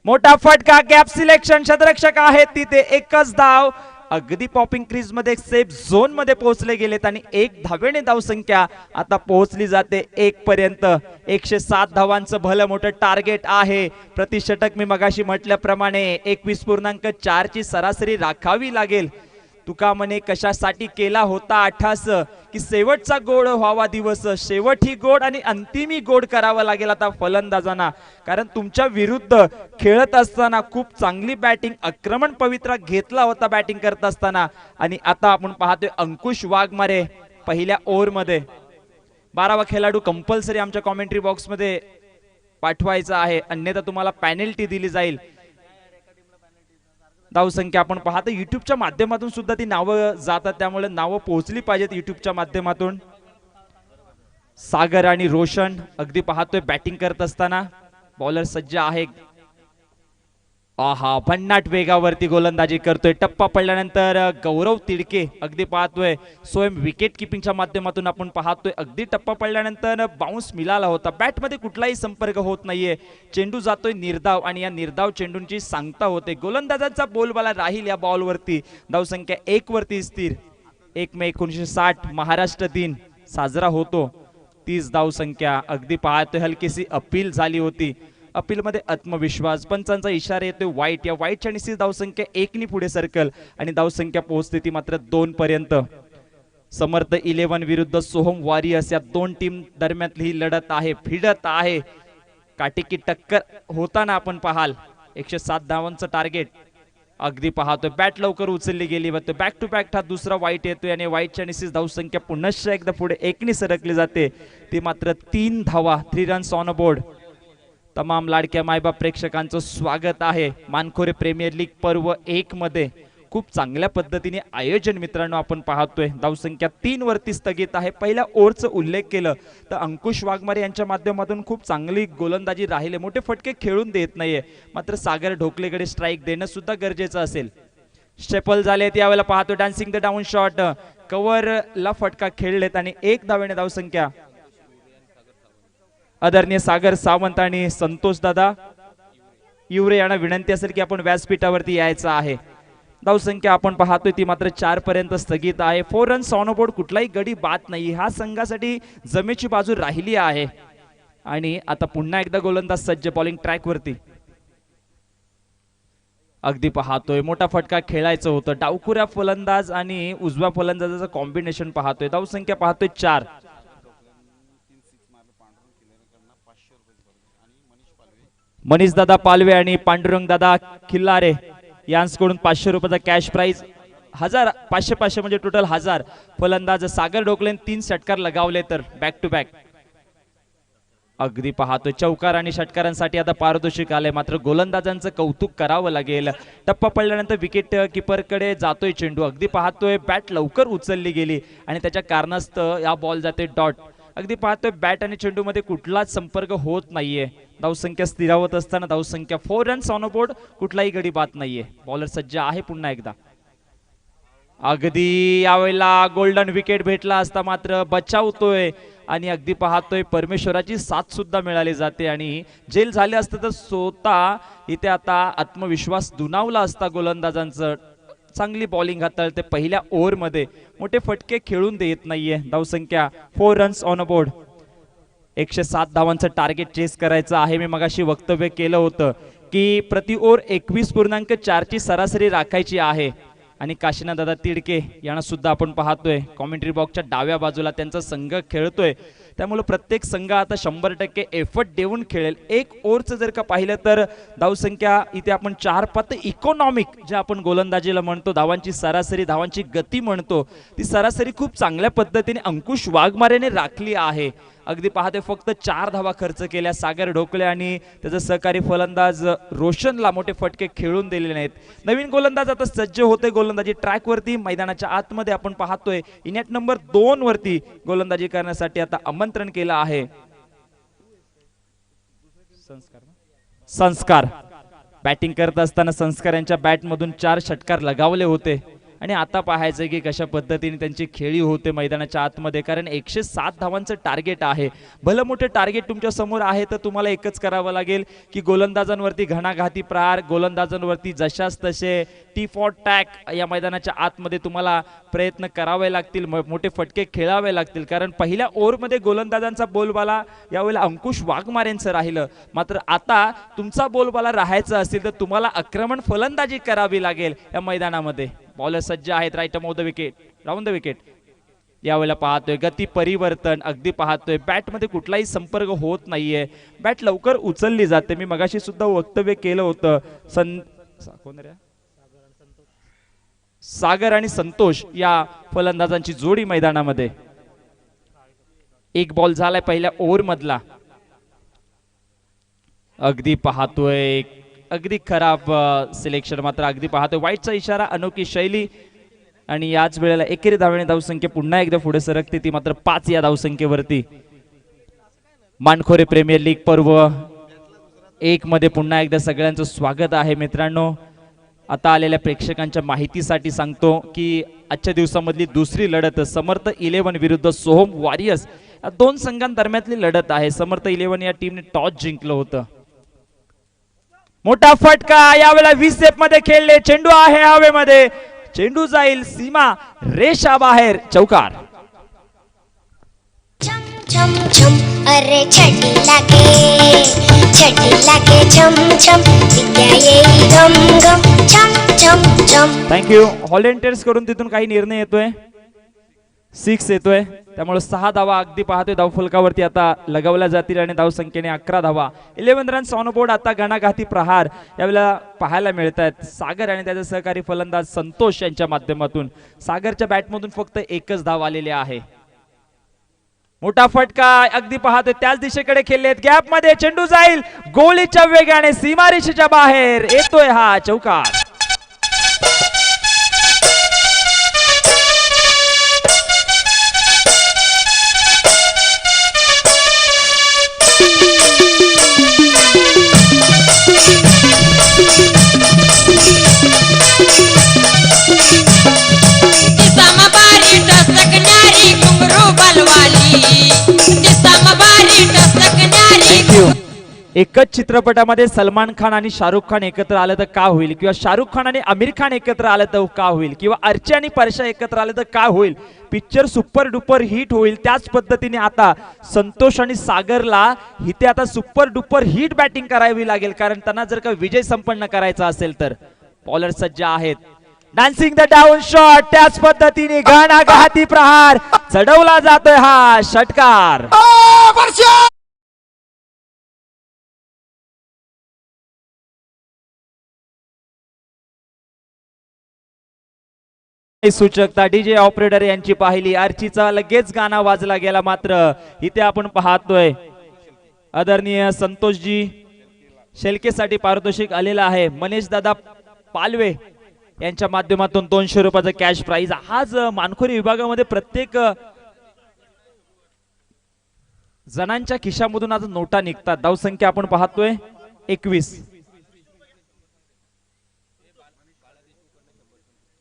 मोठा फटका. Gap selection. शतरक्षक आहेत तिथे. एकच धाव. अगदी पॉपिंग क्रीज मध्ये सेफ झोन मध्ये पोहोचले गेलेत आणि 1 धावेने धावसंख्या आता पोहोचली जाते 1 पर्यंत. 107 धावांचं भलं मोठं टार्गेट आहे. प्रतिषटक मी मगाशी म्हटल्याप्रमाणे 21.4 ची सरासरी राखावी लागेल. तुका म्हणे कशासाठी केला होता आठास की शेवटचा गोड व्हावा दिवस. शेवट ही गोड आणि अंतिमी गोड करावा लागेल आता फलंदाजांना कारण तुमच्या विरुद्ध खेळत असताना खूप चांगली बॅटिंग आक्रमण पवित्रा घेतला होता बॅटिंग करत असताना आणि आता आपण पाहतोय अंकुश वाघमारे पहिल्या ओव्हर मध्ये. 12वा खेळाडू कंपल्सरी आमच्या कॉमेंट्री बॉक्स मध्ये पाठवायचा आहे अन्यथा तुम्हाला पेनल्टी दिली जाईल. धावसंख्या आपण पाहतो युट्यूबच्या माध्यमातून सुद्धा ती नावं जातात त्यामुळे नावं पोहोचली पाहिजेत युट्यूबच्या माध्यमातून. सागर आणि रोशन अगदी पाहतोय बॅटिंग करत असताना. बॉलर सज्ज आहे. आहा भन्नाट वेगावरती गोलंदाजी करतोय. टप्पा पडल्यानंतर गौरव तिडके अगदी पाहतोय स्वयं विकेट किपिंगच्या माध्यमातून आपण पाहतोय अगदी टप्पा पडल्यानंतर बाउन्स मिळाला होता. बॅटमध्ये कुठलाही संपर्क होत नाहीये. चेंडू जातोय निर्धाव आणि या निर्धाव चेंडूंची सांगता होते. गोलंदाजांचा बोलबाला राहील या बॉलवरती. धावसंख्या 1 वरती स्थिर. 1 मे 1960 महाराष्ट्र दिन साजरा होतो. 30 धावसंख्या. अगदी पाहतोय हलकीशी अपील झाली होती. अपील मध्ये आत्मविश्वास. पंचांचा इशारा येतोय वाईट. या वाईटच्या निश्चित धावसंख्या 1 नी पुढे सरकल आणि धावसंख्या पोहोचते ती मात्र 2 पर्यंत. समर्थ 11 विरुद्ध सोहम वॉरियर्स या दोन टीम दरम्यानली ही लढत आहे. भिडत आहे. काटेकी टक्कर होताना आपण पाहाल. 107 धावांचं टार्गेट. अगदी पाहतोय बॅट लवकर उचलली गेली. बॅक टू बॅक हा दुसरा वाईट येतोय आणि वाईटच्या निश्चित धावसंख्या पुनश्च एकदा पुढे 1 नी सरकली जाते. ती मात्र 3 धावा. 3 रन्स ऑन बोर्ड. तमाम लाडक्या मायबाप प्रेक्षकांचं स्वागत आहे मानखोरे प्रीमियर लीग पर्व 1 मध्ये. खूप चांगल्या पद्धतीने आयोजन मित्रांनो आपण पाहतोय. धावसंख्या 3 वरती स्थगित आहे. पहिल्या ओव्हरचा उल्लेख केलं तर अंकुश वाघमारे यांच्या माध्यमातून खूप चांगली गोलंदाजी राहिले. मोठे फटके खेळून देत नाहीये. मात्र सागर ढोकलेकडे स्ट्राईक देणं सुद्धा गरजेचं असेल. स्टेपल झाले यावेळेला पाहतो डान्सिंग द डाऊन शॉट. कव्हरला फटका खेळलेत आणि 1 धावेने धावसंख्या. आदरणीय सागर सावंत आणि संतोष दादा युवरे यांना विनंती असेल की आपण व्यासपीठावरती यायचं आहे. धावसंख्या आपण पाहतोय ती मात्र 4 पर्यंत स्थगित आहे. 4 रन्स ऑन बोर्ड. कुठलाही गडी बाद नाही. हा संघासाठी जमेची बाजू राहिली आहे आणि आता पुन्हा एकदा गोलंदाज सज्ज बॉलिंग ट्रॅक वरती. अगदी पाहतोय मोठा फटका खेळायचं होतं. डावखुऱ्या फलंदाज आणि उजव्या फलंदाजाचं कॉम्बिनेशन पाहतोय. धावसंख्या पाहतोय 4. मनीष दादा पालवे आणि पांडुरंग दादा खिल्लारे यांच्याकडून 500 रुपयाचा कॅश प्राइज. 1000 500 500 म्हणजे टोटल 1000. फलंदाज सागर ढोकलेन 3 षटकार लगावले तर बॅक टू बॅक. अगदी पाहतोय चौकार आणि षटकारांसाठी आता पारितोषिक आले. मात्र गोलंदाजांचं कौतुक करावं लागेल. टप्पा पडल्यानंतर विकेट किपरकडे जातोय चेंडू. अगदी पाहतोय बॅट लवकर उचलली गेली आणि त्याच्या कारणास्तव या बॉल जाते डॉट. अगदी पाहतोय बॅट आणि चेंडू मध्ये कुठलाच संपर्क होत नाहीये. धावसंख्या स्थिरावत असताना धावसंख्या 4 रन्स ऑन बोर्ड. कुठलाही गडी बाद नाहीये. बॉलर सज्ज आहे पुन्हा एकदा. अगदी यावेळेला गोल्डन विकेट भेटला असता मात्र बचावतोय आणि अगदी पाहतोय परमेश्वराची साथ सुद्धा मिळाली जाते आणि जेल झाले असतं तर स्वतः इथे आता आत्मविश्वास दुणावला असता गोलंदाजांचं. चांगली बॉलिंग हाताळते पहिल्या ओव्हर मध्ये. मोठे फटके खेळून देत नाहीये. धावसंख्या 4 रन्स ऑन बोर्ड. 107 धावांचं टार्गेट चेस करायचं आहे. मी मगाशी वक्तव्य केलं होतं की प्रति ओव्हर 21.4 ची सरासरी राखायची आहे. आणि काशीनाथ दादा तिडके यांना सुद्धा आपण पाहतोय कॉमेंट्री बॉक्सच्या डाव्या बाजूला त्यांचा संघ खेळतोय. त्यामुळे प्रत्येक संघ आता 100% एफर्ट देऊन खेळेल. 1 ओव्हरचं जर का पाहिलं तर धावसंख्या इथे आपण 4 पात इकॉनॉमिक जे आपण गोलंदाजीला म्हणतो धावांची सरासरी धावांची गती म्हणतो ती सरासरी खूप चांगल्या पद्धतीने अंकुश वाघमारेने राखली आहे. अगदी पाहते फक्त 4 धावा खर्च केल्या सागर ढोकले आणि त्याचा सहकारी फलंदाज रोशनला मोठे फटके खेळून दिलेले नाहीत. नवीन गोलंदाज आता सज्ज होते गोलंदाजी ट्रॅक वरती. मैदानाच्या आतमध्ये आपण पाहतोय इनिंग नंबर 2 वरती गोलंदाजी करण्यासाठी आता आमंत्रण केलं आहे. संस्कार बॅटिंग करत असताना संस्कार यांच्या बॅट मधून 4 षटकार लगावले होते आणि आता पाहायचं की कशा पद्धतीने त्यांची खेळी होते मैदानाच्या आतमध्ये. कारण 107 धावांचं टार्गेट आहे. भलं मोठं टार्गेट तुमच्या समोर आहे तर तुम्हाला एकच करावं लागेल की गोलंदाजांवरती घणाघाती प्रहार, गोलंदाजांवरती जशास तसे टी फॉर टॅक या मैदानाच्या आतमध्ये तुम्हाला प्रयत्न करावे लागतील. मोठे फटके खेळावे लागतील. कारण पहिल्या ओव्हरमध्ये गोलंदाजांचा बोलबाला यावेळेला अंकुश वाघमारेंचं राहिलं. मात्र आता तुमचा बोलबाला राहायचा असेल तर तुम्हाला आक्रमण फलंदाजी करावी लागेल या मैदानामध्ये. बॉलर सज्ज आहेत right off the wicket round the wicket. यावेळेला पाहतोय गती परिवर्तन. अगदी पाहतोय बॅट मध्ये कुठलाही संपर्क होत नाहीये. बॅट लवकर उचलली जाते. मी मगाशी सुद्धा वक्तव्य केलं होतं. सागर आणि संतोष या फलंदाजांची जोडी मैदानामध्ये. 1 बॉल झालाय पहिल्या ओव्हर मधला. अगदी पाहतोय अगदी खराब सिलेक्शन. मात्र अगदी पाहतोय वाईटचा इशारा. अनोखी शैली आणि याच वेळेला एकेरी धावेने धावसंख्या पुन्हा एकदा पुढे सरकते. ती मात्र 5 या धावसंख्येवरती. मानखोरे प्रीमियर लीग पर्व एक मध्ये पुन्हा एकदा सगळ्यांचं स्वागत आहे मित्रांनो. आता आलेल्या प्रेक्षकांच्या माहितीसाठी सांगतो की आजच्या दिवसामधली दुसरी लढत समर्थ 11 विरुद्ध सोहम वॉरियर्स या दोन संघांदरम्यानली लढत आहे. समर्थ 11 या टीमने टॉस जिंकलं होतं. मोठा फटका यावेळेला 20 स्टेप मध्ये खेळले. चेंडू आहे हवेमध्ये, चेंडू जाईल सीमा रेषा बाहेर, चौकार. छम छम छम अरे छटी लागे छम छम विद्या येई गम गम छम छम छम. थँक्यू. व्हॉलेंटियर्स कडून तिथून काही निर्णय येतोय. 6 येतोय, त्यामुळे 6 धावा अगदी पाहतोय धावफलकावरती आता लगावल्या जातील आणि धावसंख्येने 11 धावा. 11 रन्स ऑन बोर्ड. आता गणाघाती प्रहार यावेळेला पाहायला मिळत आहेत. सागर आणि त्याचे सहकारी फलंदाज संतोष यांच्या माध्यमातून. सागरच्या बॅटमधून फक्त एकच धाव आलेली आहे. मोठा फटका अगदी पाहतोय त्याच दिशेकडे खेळलेत. गॅप मध्ये चेंडू जाईल गोलीच्या वेगाने सीमारेषेच्या बाहेर, येतोय हा चौकार. एकच चित्रपटामध्ये सलमान खान आणि शाहरुख खान एकत्र आलं तर का होईल, किंवा शाहरुख खान आणि आमिर खान एकत्र आलं तर का होईल, किंवा अर्ची आणि परशा एकत्र आलं तर का होईल. पिक्चर सुपर डुपर हिट होईल. त्याच पद्धतीने आता संतोष आणि सागरला इथे आता सुपर डुपर हिट बॅटिंग करावी लागेल, कारण त्यांना जर का विजय संपन्न करायचा असेल तर. बॉलर सज्ज आहेत. Dancing the down shot. त्याच पद्धतीने घणाघाती प्रहार चढवला जातोय हा षटकार. सूचकता डीजे ऑपरेटर यांची पाहिली. आर्चीचा लगेच गाणा वाजला गेला. मात्र इथे आपण पाहतोय आदरणीय संतोषजी शेलकेसाठी पारितोषिक आलेला आहे. मनीष दादा पालवे यांच्या माध्यमातून 200 रुपयाचा कॅश प्राइज. आज मानखोरी विभागामध्ये प्रत्येक जणांच्या खिशामधून आज नोटा निघतात. धावसंख्या आपण पाहतोय 21.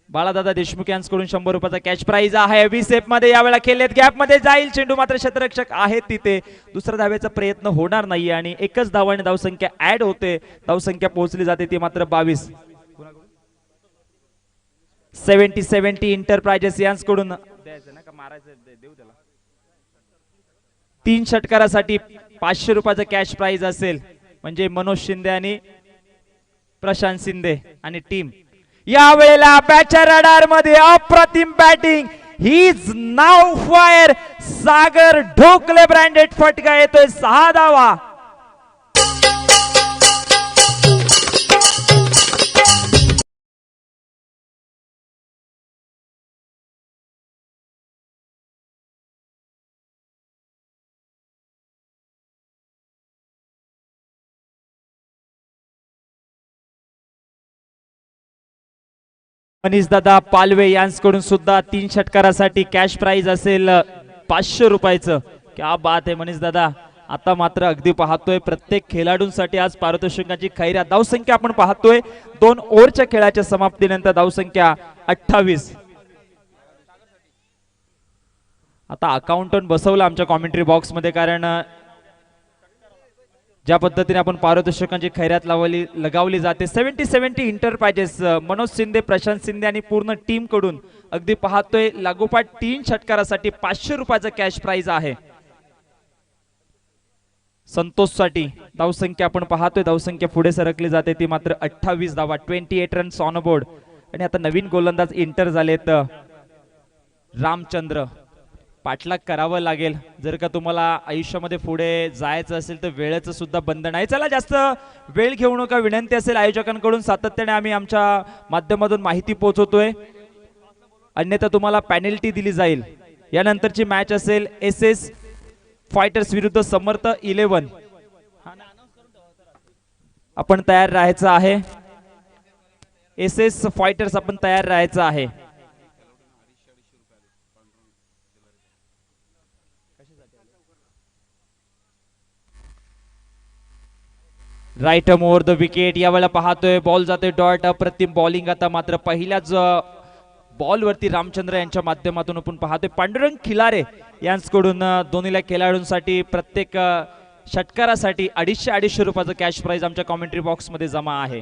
बाळादादा देशमुख यांच्याकडून 100 रुपयाचा कॅश प्राइज आहे. 20 स्टेप मध्ये यावेळेला खेळलेत. गॅप मध्ये जाईल चेंडू, मात्र क्षेत्ररक्षक आहेत तिथे. दुसऱ्या धावेचा प्रयत्न होणार नाही आणि एकच धावाने धावसंख्या ऍड होते. धावसंख्या पोहोचली जाते ती मात्र 22. 70 इंटरप्राइजेस यांच्याकडून 3 षटकारासाठी 500 रुपयाचा कॅश प्राइज असेल. म्हणजे मनोज शिंदे आणि प्रशांत शिंदे आणि टीम. या वेळेला बॅटच्या रडार मध्ये अप्रतिम batting. He is now fire. Sagar Dhokle branded फटका येतोय. 6 धावा. मनीष दादा पालवे यांच्याकडून सुद्धा 3 षटकारासाठी कॅश प्राइज असेल 500 रुपयाचं. क्या बात आहे मनीष दादा. आता मात्र अगदी पाहतोय प्रत्येक खेळाडूंसाठी आज पारितोषिकांची खैरात. धावसंख्या आपण पाहतोय 2 ओव्हरच्या खेळाच्या समाप्तीनंतर धावसंख्या 28. आता अकाउंटंट बसवलं आमच्या कॉमेंट्री बॉक्स मध्ये, कारण ज्या पद्धतीने आपण पारितोषिकांची खैरात लगावली जाते. 70 इंटरप्राइजेस मनोज शिंदे, प्रशांत शिंदे आणि पूर्ण टीम कडून अगदी पाहतोय लागोपाठ 3 षटकारासाठी 500 रुपयाचा कॅश प्राइज आहे. संतोष साठी धावसंख्या आपण पाहतोय धावसंख्या पुढे सरकली जाते ती मात्र 28 धावा. 28 रन्स ऑन बोर्ड. आणि आता नवीन गोलंदाज इंटर झालेत. रामचंद्र. पाठलाग करावं लागेल जर का तुम्हाला आयुष्यामध्ये पुढे जायचं असेल तर. वेळेचं सुद्धा बंधन आहे. चला जास्त वेळ घेऊ नका, विनंती असेल आयोजकांकडून. सातत्याने आम्ही आमच्या माध्यमातून माहिती पोहोचवतोय, अन्यथा तुम्हाला पेनल्टी दिली जाईल. यानंतरची मॅच असेल SS फायटर्स विरुद्ध समर्थ 11. आपण तयार राहायचं आहे. SS फायटर्स आपण तयार राहायचं आहे. Right over the wicket. यावेळेला पाहतोय बॉल जातोय डॉट. अप्रतिम बॉलिंग आता मात्र पहिल्याच बॉल वरती रामचंद्र यांच्या माध्यमातून आपण पाहतोय पांडुरंग खिलारे यांच्याकडून दोन्हीला खेळाडूंसाठी प्रत्येक षटकारासाठी 250 रुपयाचं कॅश प्राइज आमच्या कॉमेंट्री बॉक्स मध्ये जमा आहे.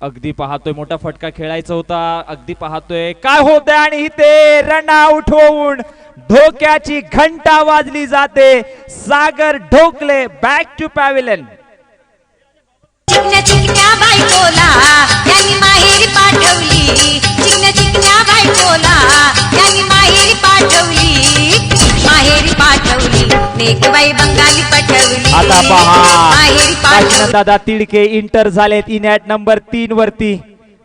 अगदी पाहतोय मोठा फटका खेळायचा होता. अगदी पाहतोय काय होतंय आणि इथे रन आउट होऊन धोक्याची घंटा वाजली जाते. सागर ढोकले बॅक टू पॅव्हिलियन. चिकन्या चिकन्या बायकोला त्यांनी माहेरी पाठवली. चिकन्या चिकन्या बायकोला त्यांनी माहेरी पाठवली. माहेरी पाठवली नेकबाई बंगाली पाठवली. आता पहा माहेरी पाठवली. दादा तिडके इंटर झालेत इन ॲट नंबर 3 वरती.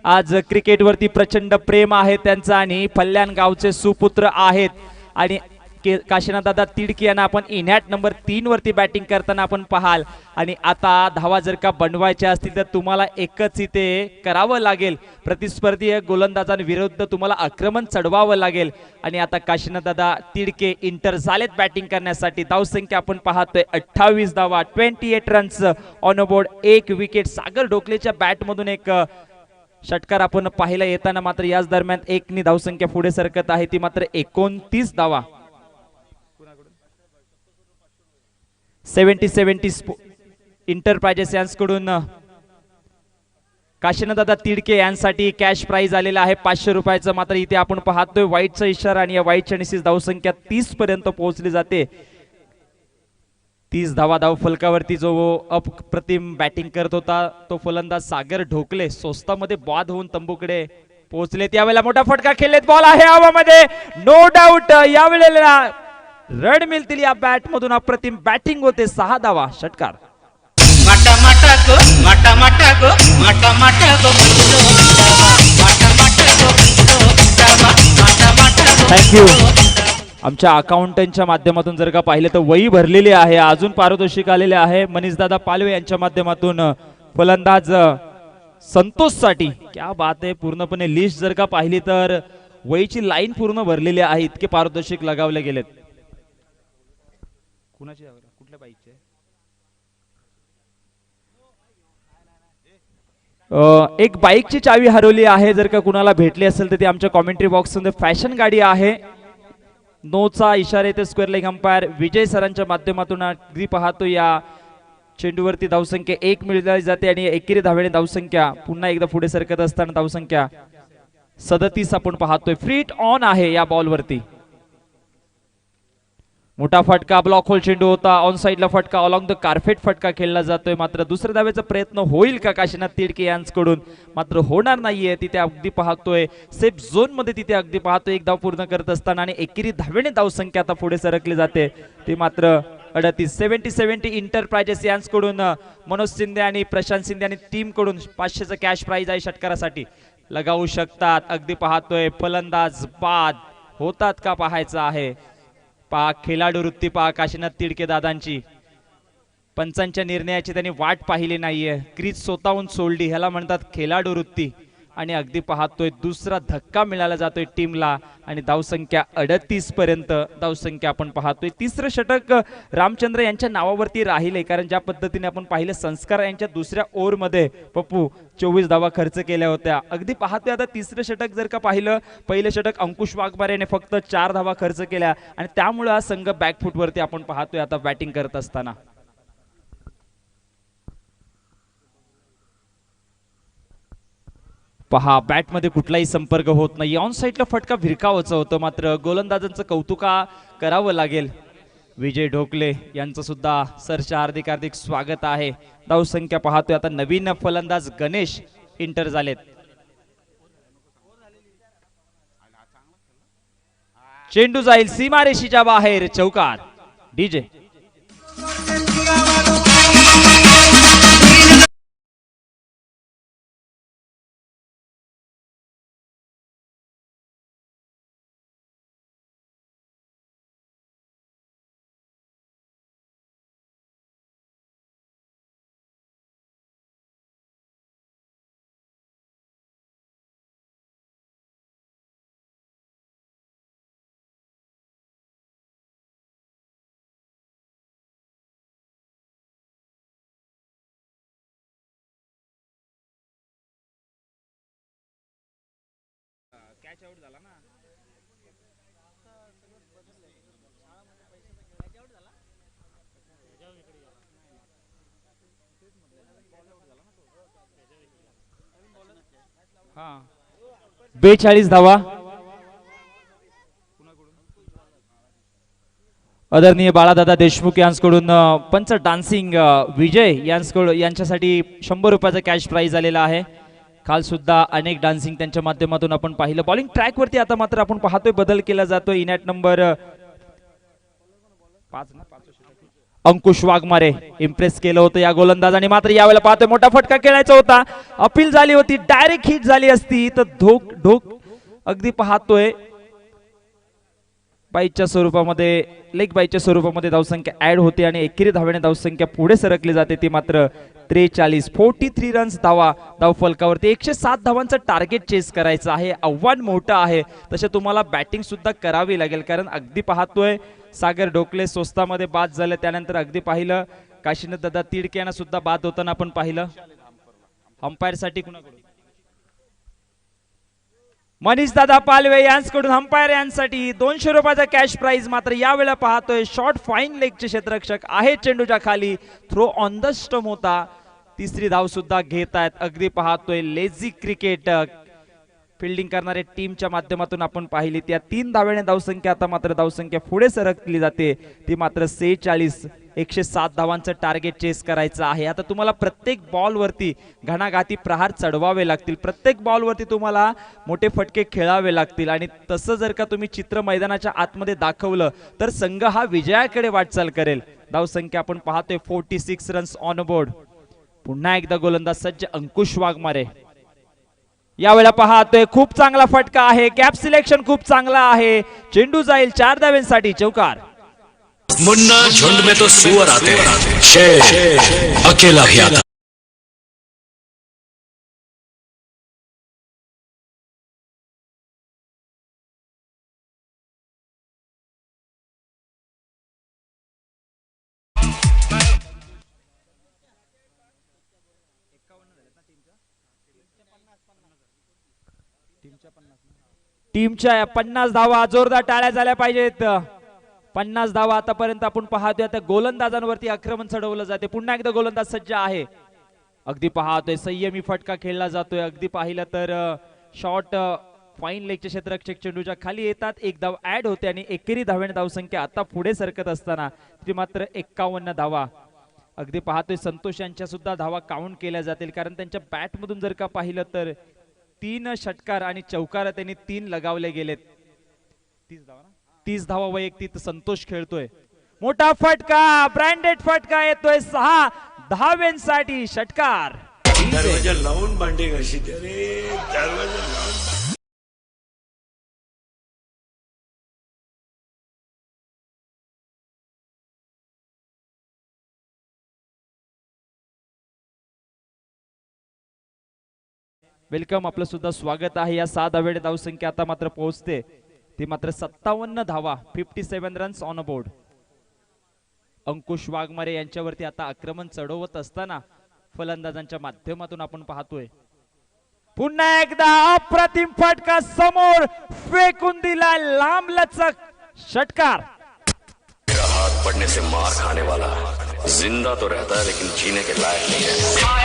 आज क्रिकेट वरती प्रचंड प्रेम आहे त्यांचं आणि फल्याण गावचे सुपुत्र आहेत. आणि काशीनाथ दादा तिडके यांना आपण इनॅट नंबर 3 वरती बॅटिंग करताना आपण पाहाल. आणि आता धावा जर का बनवायच्या असतील तर तुम्हाला एकच इथे करावं लागेल. प्रतिस्पर्धी गोलंदाजांविरुद्ध तुम्हाला आक्रमण चढवावं लागेल. आणि आता काशीनाथ दादा तिडके इंटर झालेत बॅटिंग करण्यासाठी. धावसंख्या आपण पाहतोय 28 धावा, 28 रन्स ऑन बोर्ड, 1 विकेट. सागर ढोकलेच्या बॅटमधून एक षटकार आपण पाहायला येताना मात्र याच दरम्यान एकनी धावसंख्या पुढे सरकत आहे ती मात्र 29 धावा. 70 इंटरप्राइजेस यांच्याकडून काशीनाथदादा तिडके यांसाठी कॅश प्राइज आलेला आहे 500 रुपयाचं. मात्र इथे आपण पाहतोय वाईटचा इशारा आणि या वाईटच्या निश्चित धावसंख्या 30 पर्यंत पोहोचली जाते. 30 धावा धाव फलकावरती जो अप्रतिम बॅटिंग करत होता तो फलंदाज सागर ढोकले स्वस्तामध्ये बाद होऊन तंबूकडे पोहोचले. त्यावेळेला मोठा फटका खेळलेत. बॉल आहे हवामध्ये. नो डाऊट यावेळेला रन मिळतील या बॅट मधून. अप्रतिम बॅटिंग होते. 6 धावा षटकार. माटा माटा गो माटा माटा गो माटा माटा गो माटा माटा गो माटा माटा गो. थँक्यू. आमच्या अकाउंटंटच्या माध्यमातून जर का पाहिलं तर वही भरलेली आहे. अजून पारितोषिक आलेले आहे. मनीषदादा पालवे यांच्या माध्यमातून फलंदाज संतोष साठी. क्या बात आहे. पूर्णपणे लिस्ट जर का पाहिली तर वहीची लाईन पूर्ण भरलेली आहे. इतके पारितोषिक लगावले गेलेत. कुणाची कुठल्या बाईकचे एक बाईकची चावी हरवली आहे. जर का कुणाला भेटली असेल तर ती आमच्या कॉमेंट्री बॉक्स मध्ये फॅशन गाडी आहे. नोचा इशारा येते स्क्वेअर लेग अंपायर विजय सरांच्या माध्यमातून. अगदी पाहतो या चेंडूवरती धावसंख्या 1 मिळवली जाते आणि एकेरी धावेने धावसंख्या पुन्हा एकदा पुढे सरकत असताना धावसंख्या 37 आपण पाहतोय. फ्रीट ऑन आहे या बॉलवरती. मोठा फटका ब्लॉक होल चेंडू होता. ऑन साइडला फटका अलॉंग द कार्पेट फटका खेळला जातोय. मात्र दुसऱ्या धावेचा प्रयत्न होईल का काशीनाथ तिडके यांच्याकडून. मात्र होणार नाहीये. तिथे अगदी पाहतोय सेफ झोन मध्ये तिथे अगदी पाहतोय एक धाव पूर्ण करत असताना आणि एकेरी धावेने धावसंख्या आता पुढे सरकली जाते. ती मात्र 38. 70 इंटरप्राइजेस यांच्याकडून मनोज शिंदे आणि प्रशांत शिंदे आणि टीम कडून 500चं कॅश प्राइज आहे षटकारासाठी. लगावू शकतात. अगदी पाहतोय फलंदाज बाद होतात का पाहायचं आहे. पहा खेळाडू वृत्ती पहा काशीनाथ तिडके दादांची. पंचांच्या निर्णयाची त्यांनी वाट पाहिली नाहीये. क्रीज स्वतःहून सोडली. ह्याला म्हणतात खेळाडू वृत्ती. आणि अगदी पाहतोय दुसरा धक्का मिळाला जातोय टीमला आणि धावसंख्या 38 पर्यंत धावसंख्या आपण पाहतोय. तिसरं षटक रामचंद्र यांच्या नावावरती राहिले. कारण ज्या पद्धतीने आपण पाहिलं संस्कार यांच्या दुसऱ्या ओव्हर मध्ये पप्पू 24 धावा खर्च केल्या होत्या. अगदी पाहतोय आता तिसरं षटक जर का पाहिलं पहिलं षटक अंकुश वाघमारे याने फक्त 4 धावा खर्च केल्या आणि त्यामुळे हा संघ बॅकफुट वरती आपण पाहतोय आता बॅटिंग करत असताना. पहा बॅट मध्ये कुठलाही संपर्क होत नाही. ऑन साइडला फटका भिरकावाचं होतं. मात्र गोलंदाजांचं कौतुका करावं लागेल. विजय ढोकले यांचं सुद्धा सरच्या हार्दिक हार्दिक स्वागत आहे. धावसंख्या पाहतोय आता नवीन फलंदाज गणेश इंटर झालेत. चेंडू जाईल सीमारेषीच्या बाहेर चौकात. डीजे बेचाळीस धावा. आदरणीय बाळादादा देशमुख यांच्याकडून पंच डान्सिंग विजय यांच्यासाठी 100 रुपयाचा कॅश प्राइज आलेला आहे. काल सुद्धा अनेक डान्सिंग त्यांच्या माध्यमातून आपण पाहिलं. बॉलिंग ट्रॅक वरती आता मात्र आपण पाहतोय बदल केला जातोय. इनॅट नंबर 5 अंकुश वाघमारे इम्प्रेस केलं होतं या गोलंदाजाने. मात्र यावेळेला पाहतोय मोठा फटका खेळायचा होता. अपील झाली होती, डायरेक्ट हिट झाली असती तर ढोक अगदी पाहतोय बाईच्या स्वरूपामध्ये, लेग बाईच्या स्वरूपामध्ये धावसंख्या ऍड होते आणि एकेरी धावेने धावसंख्या पुढे सरकली जाते. ती मात्र 43 रन्स धाव फलकावरती. 107 धावांचं टार्गेट चेस करायचं आहे. आव्हान मोठं आहे. तसे तुम्हाला बॅटिंग सुद्धा करावी लागेल, कारण अगदी पाहतोय सागर ढोकले स्वस्तामध्ये बाद झाले. त्यानंतर अगदी पाहिलं काशीनाथ दादा तिडके यांना सुद्धा बाद होताना आपण पाहिलं. अंपायर साठी कुणाकडून? मनीष दादा पालवे यांच्याकडून अंपायर यांसाठी 200 रुपयाचा कॅश प्राइज. मात्र यावेळेला पाहतोय शॉर्ट फाईन लेगचे क्षेत्ररक्षक आहे चेंडूच्या खाली. थ्रो ऑन द स्टंप होता. तिसरी धाव सुद्धा घेत आहेत. अगदी पाहतोय लेझी क्रिकेट फिल्डिंग करणारे टीमच्या माध्यमातून आपण पाहिली. त्या 3 धावेने धावसंख्या आता मात्र धावसंख्या पुढे सरकली जाते. ती मात्र 46. 107 धावांचं टार्गेट चेस करायचं आहे. आता तुम्हाला प्रत्येक बॉलवरती घणाघाती प्रहार चढवावे लागतील. प्रत्येक बॉलवरती तुम्हाला मोठे फटके खेळावे लागतील आणि तसं जर का तुम्ही चित्र मैदानाच्या आतमध्ये दाखवलं तर संघ हा विजयाकडे वाटचाल करेल. धावसंख्या आपण पाहतोय 46 रन्स ऑन बोर्ड. पुन्हा एकदा गोलंदाज सज्ज अंकुश वाघमारे. यावेळेला पाहतोय खूप चांगला फटका आहे. कॅप सिलेक्शन खूप चांगला आहे. चेंडू जाईल 4 धावांसाठी. चौकार. मुन्ना झुंड में तो सुअर आते हैं, शेर अकेला ही आता. टीमच्या 50 धावा. जोरदार टाळ्या झाल्या पाहिजेत. 50 धावा आतापर्यंत आपण पाहतोय. आता गोलंदाजांवरती आक्रमण चढवलं जाते. पुन्हा एकदा गोलंदाज सज्ज आहे. अगदी पाहतोय संयमी फटका खेळला जातोय. अगदी पाहिलं तर शॉर्ट फाईन लेगचे क्षेत्ररक्षक चेंडूच्या खाली येतात. 1 धाव ऍड होते आणि एकेरी धावेने धावसंख्या आता पुढे सरकत असताना ती मात्र 51 धावा. अगदी पाहतोय संतोष यांच्या सुद्धा धावा काउंट केल्या जातील, कारण त्यांच्या बॅट मधून जर का पाहिलं तर 3 षटकार आणि चौकार त्यांनी 3 लगावले गेलेत. 30 धावा वैयक्तिक संतोष खेळतोय. मोठा फटका, ब्रँडेड फटका येतोय 6 धावांसाठी. षटकार. दरवाजा लावून भांडे घाशी रे, दरवाजा लावून. वेलकम, आपलं सुद्धा स्वागत आहे. या 6 धावेने धावसंख्या आता मात्र पोहोचते. ती मात्र 57 धावा. 57 रन्स ऑन बोर्ड. अंकुश वाघमारे यांच्यावरती आता आक्रमण चढवत असताना फलंदाजांच्या माध्यमातून आपण पाहतोय पुन्हा एकदा अप्रतिम फटका समोर फेकून दिला. लांब लचक षटकार. हाथ पड़ने से मार खाने वाला जिंदा तो रहता है लेकिन जीने के लायक नहीं है.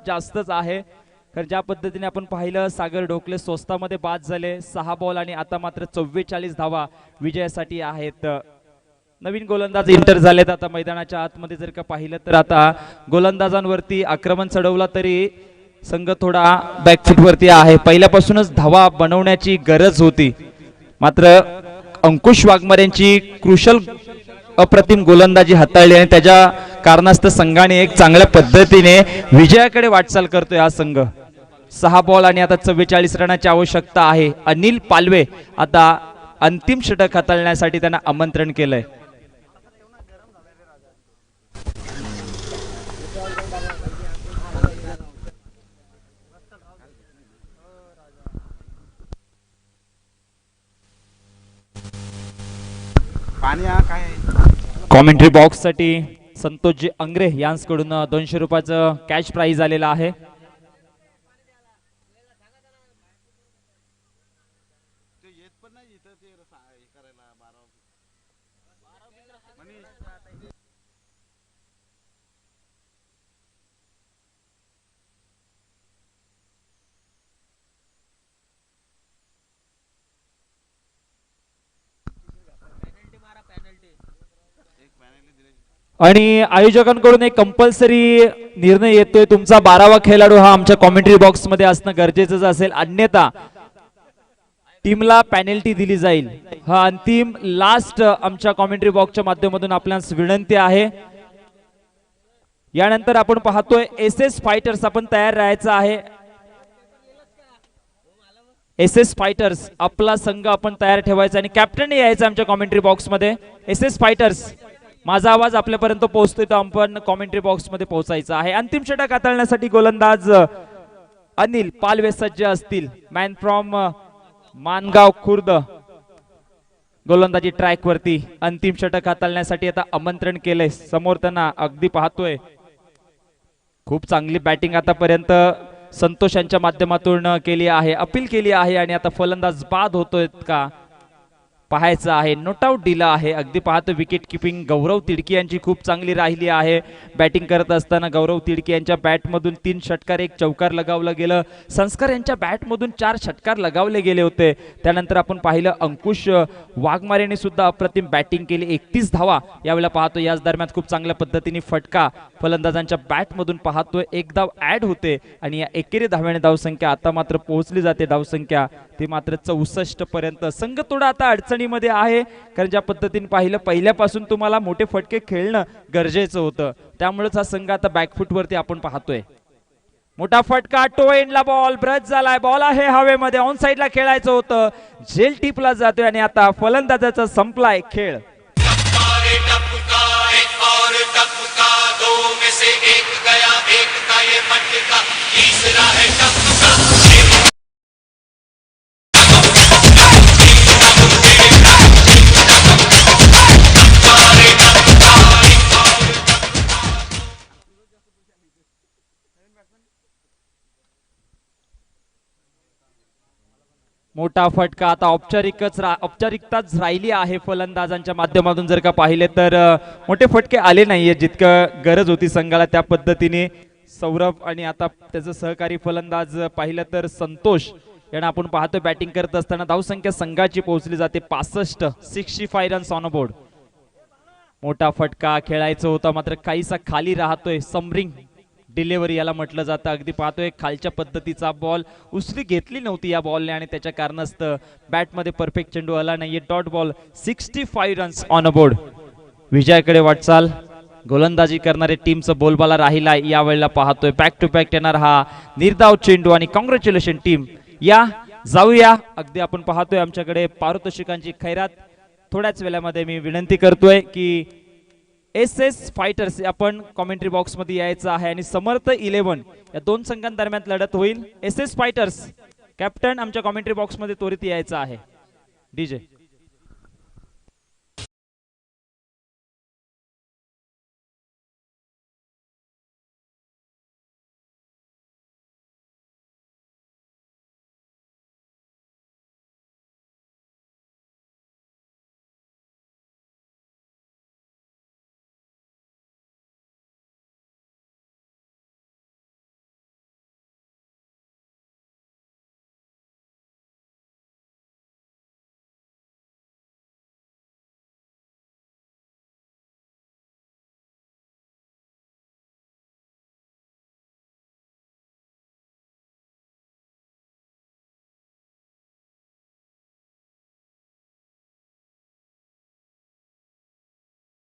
जास्तच आहे, कारण ज्या पद्धतीने आपण पाहिलं सागर ढोकले स्वस्तामध्ये बाद झाले. 6 बॉल आणि आता मात्र 44 धावा विजयासाठी आहेत. नवीन गोलंदाज इंटर झालेत आता मैदानाच्या आतमध्ये. जर का पाहिलं तर आता गोलंदाजांवरती आक्रमण चढवला तरी संघ थोडा बॅकफूट वरती आहे. पहिल्यापासूनच धावा बनवण्याची गरज होती, मात्र अंकुश वाघमारे यांची क्रुशल अप्रतिम गोलंदाजी हाताळली आणि त्याच्या कारणास्तव संघाने एक चांगल्या पद्धतीने विजयाकडे वाटचाल करतोय हा संघ. 6 बॉल आणि आता 44 रनाची आवश्यकता आहे. अनिल पालवे आता अंतिम षटक हाताळण्यासाठी त्यांना आमंत्रण केलंय. कॉमेंट्री बॉक्स साठी संतोषजी अंग्रे यांच्याकडून 200 रुपयाचं कॅश प्राइज आलेलं आहे. आणि आयोजकांकडून एक कंपल्सरी निर्णय येतोय, तुमचा 12वा खेळाडू हा आमच्या कॉमेंट्री बॉक्स मध्ये असणं गरजेचं असेल, अन्यथा टीमला पेनल्टी दिली जाईल. हा अंतिम लास्ट आमच्या कॉमेंट्री बॉक्सच्या माध्यमातून आपल्यास विनंती आहे. यानंतर आपण पाहतोय SS फायटर्स आपण तयार राहायचं आहे. SS फायटर्स आपला संघ आपण तयार ठेवायचा आणि कॅप्टन यायचं आमच्या कॉमेंट्री बॉक्स मध्ये. SS फायटर्स माझा आवाज आपल्यापर्यंत पोहोचतोय तर आपण कॉमेंट्री बॉक्स मध्ये पोहोचायचं आहे. अंतिम षटक हाताळण्यासाठी गोलंदाज अनिल पालवे सज्ज असतील. मॅन फ्रॉम मानगाव खुर्द गोलंदाजी ट्रॅक वरती अंतिम षटक हाताळण्यासाठी आता आमंत्रण केलंय. समोर त्यांना अगदी पाहतोय खूप चांगली बॅटिंग आतापर्यंत संतोष यांच्या माध्यमातून केली आहे, अपील केली आहे आणि आता फलंदाज बाद होतोय का पाहायचं आहे. नॉट आउट दिला आहे. अगदी पाहतो विकेट किपिंग गौरव तिडकी यांची खूप चांगली राहिली आहे. बॅटिंग करत असताना गौरव तिडकी यांच्या बॅटमधून 3 षटकार 1 चौकार लगावलं गेलं. संस्कार यांच्या बॅटमधून 4 षटकार लगावले गेले होते. त्यानंतर आपण पाहिलं अंकुश वाघमारेने सुद्धा अप्रतिम बॅटिंग केली. 31 धावा यावेळेला पाहतो. याच दरम्यान खूप चांगल्या पद्धतीने फटका फलंदाजांच्या बॅटमधून पाहतोय. 1 धाव ऍड होते आणि या एकेरी धाव्याने धावसंख्या आता मात्र पोहोचली जाते. धावसंख्या ती मात्र 64 पर्यंत. संघ थोडा आता अडचणीमध्ये आहे, कारण ज्या पद्धतीने पाहिलं पहिल्यापासून तुम्हाला मोठे फटके खेळणं गरजेचं होतं, त्यामुळेच हा संघ आता बॅकफूट वरती आपण पाहतोय. मोठा फटका, टो एंडला बॉल ब्रश झालाय. बॉल आहे हवेमध्ये, ऑन साइडला खेळायचं होतं, झेल टिपला जातोय आणि आता फलंदाजाचा संपलाय खेळ. मोठा फटका. आता औपचारिकताच राहिली आहे फलंदाजांच्या माध्यमातून. जर का पाहिले तर मोठे फटके आले नाहीये जितकं गरज होती संघाला त्या पद्धतीने. सौरभ आणि आता त्याचं सहकारी फलंदाज पाहिलं तर संतोष यांना आपण पाहतोय बॅटिंग करत असताना. धावसंख्या संघाची पोहोचली जाते 65 रन्स ऑन बोर्ड. मोठा फटका खेळायचं होता, मात्र काहीसा खाली राहतोय. समरिंग डिलिव्हरी याला म्हटलं जातं. अगदी पाहतोय खालच्या पद्धतीचा बॉल उचली घेतली नव्हती या बॉलने आणि त्याच्या कारणास्तव बॅटमध्ये परफेक्ट चेंडू आला नाहीये. Dot ball. 65 runs on board. विजयाकडे वाटचाल. गोलंदाजी करणारे टीमचं बोलबाला राहिला. यावेळेला पाहतोय बॅक टू बॅक येणार हा निर्धाव चेंडू आणि कॉंग्रॅच्युलेशन टीम. या जाऊया. अगदी आपण पाहतोय आमच्याकडे पारितोषिकांची खैरात. थोड्याच वेळामध्ये मी विनंती करतोय की SS फायटर्स आपण कॉमेंट्री बॉक्स मध्ये यायचं आहे आणि समर्थ 11 या 2 संघांदरम्यान लढत होईल. SS फायटर्स कॅप्टन आमच्या कॉमेंट्री बॉक्स मध्ये त्वरित यायचं आहे. डीजे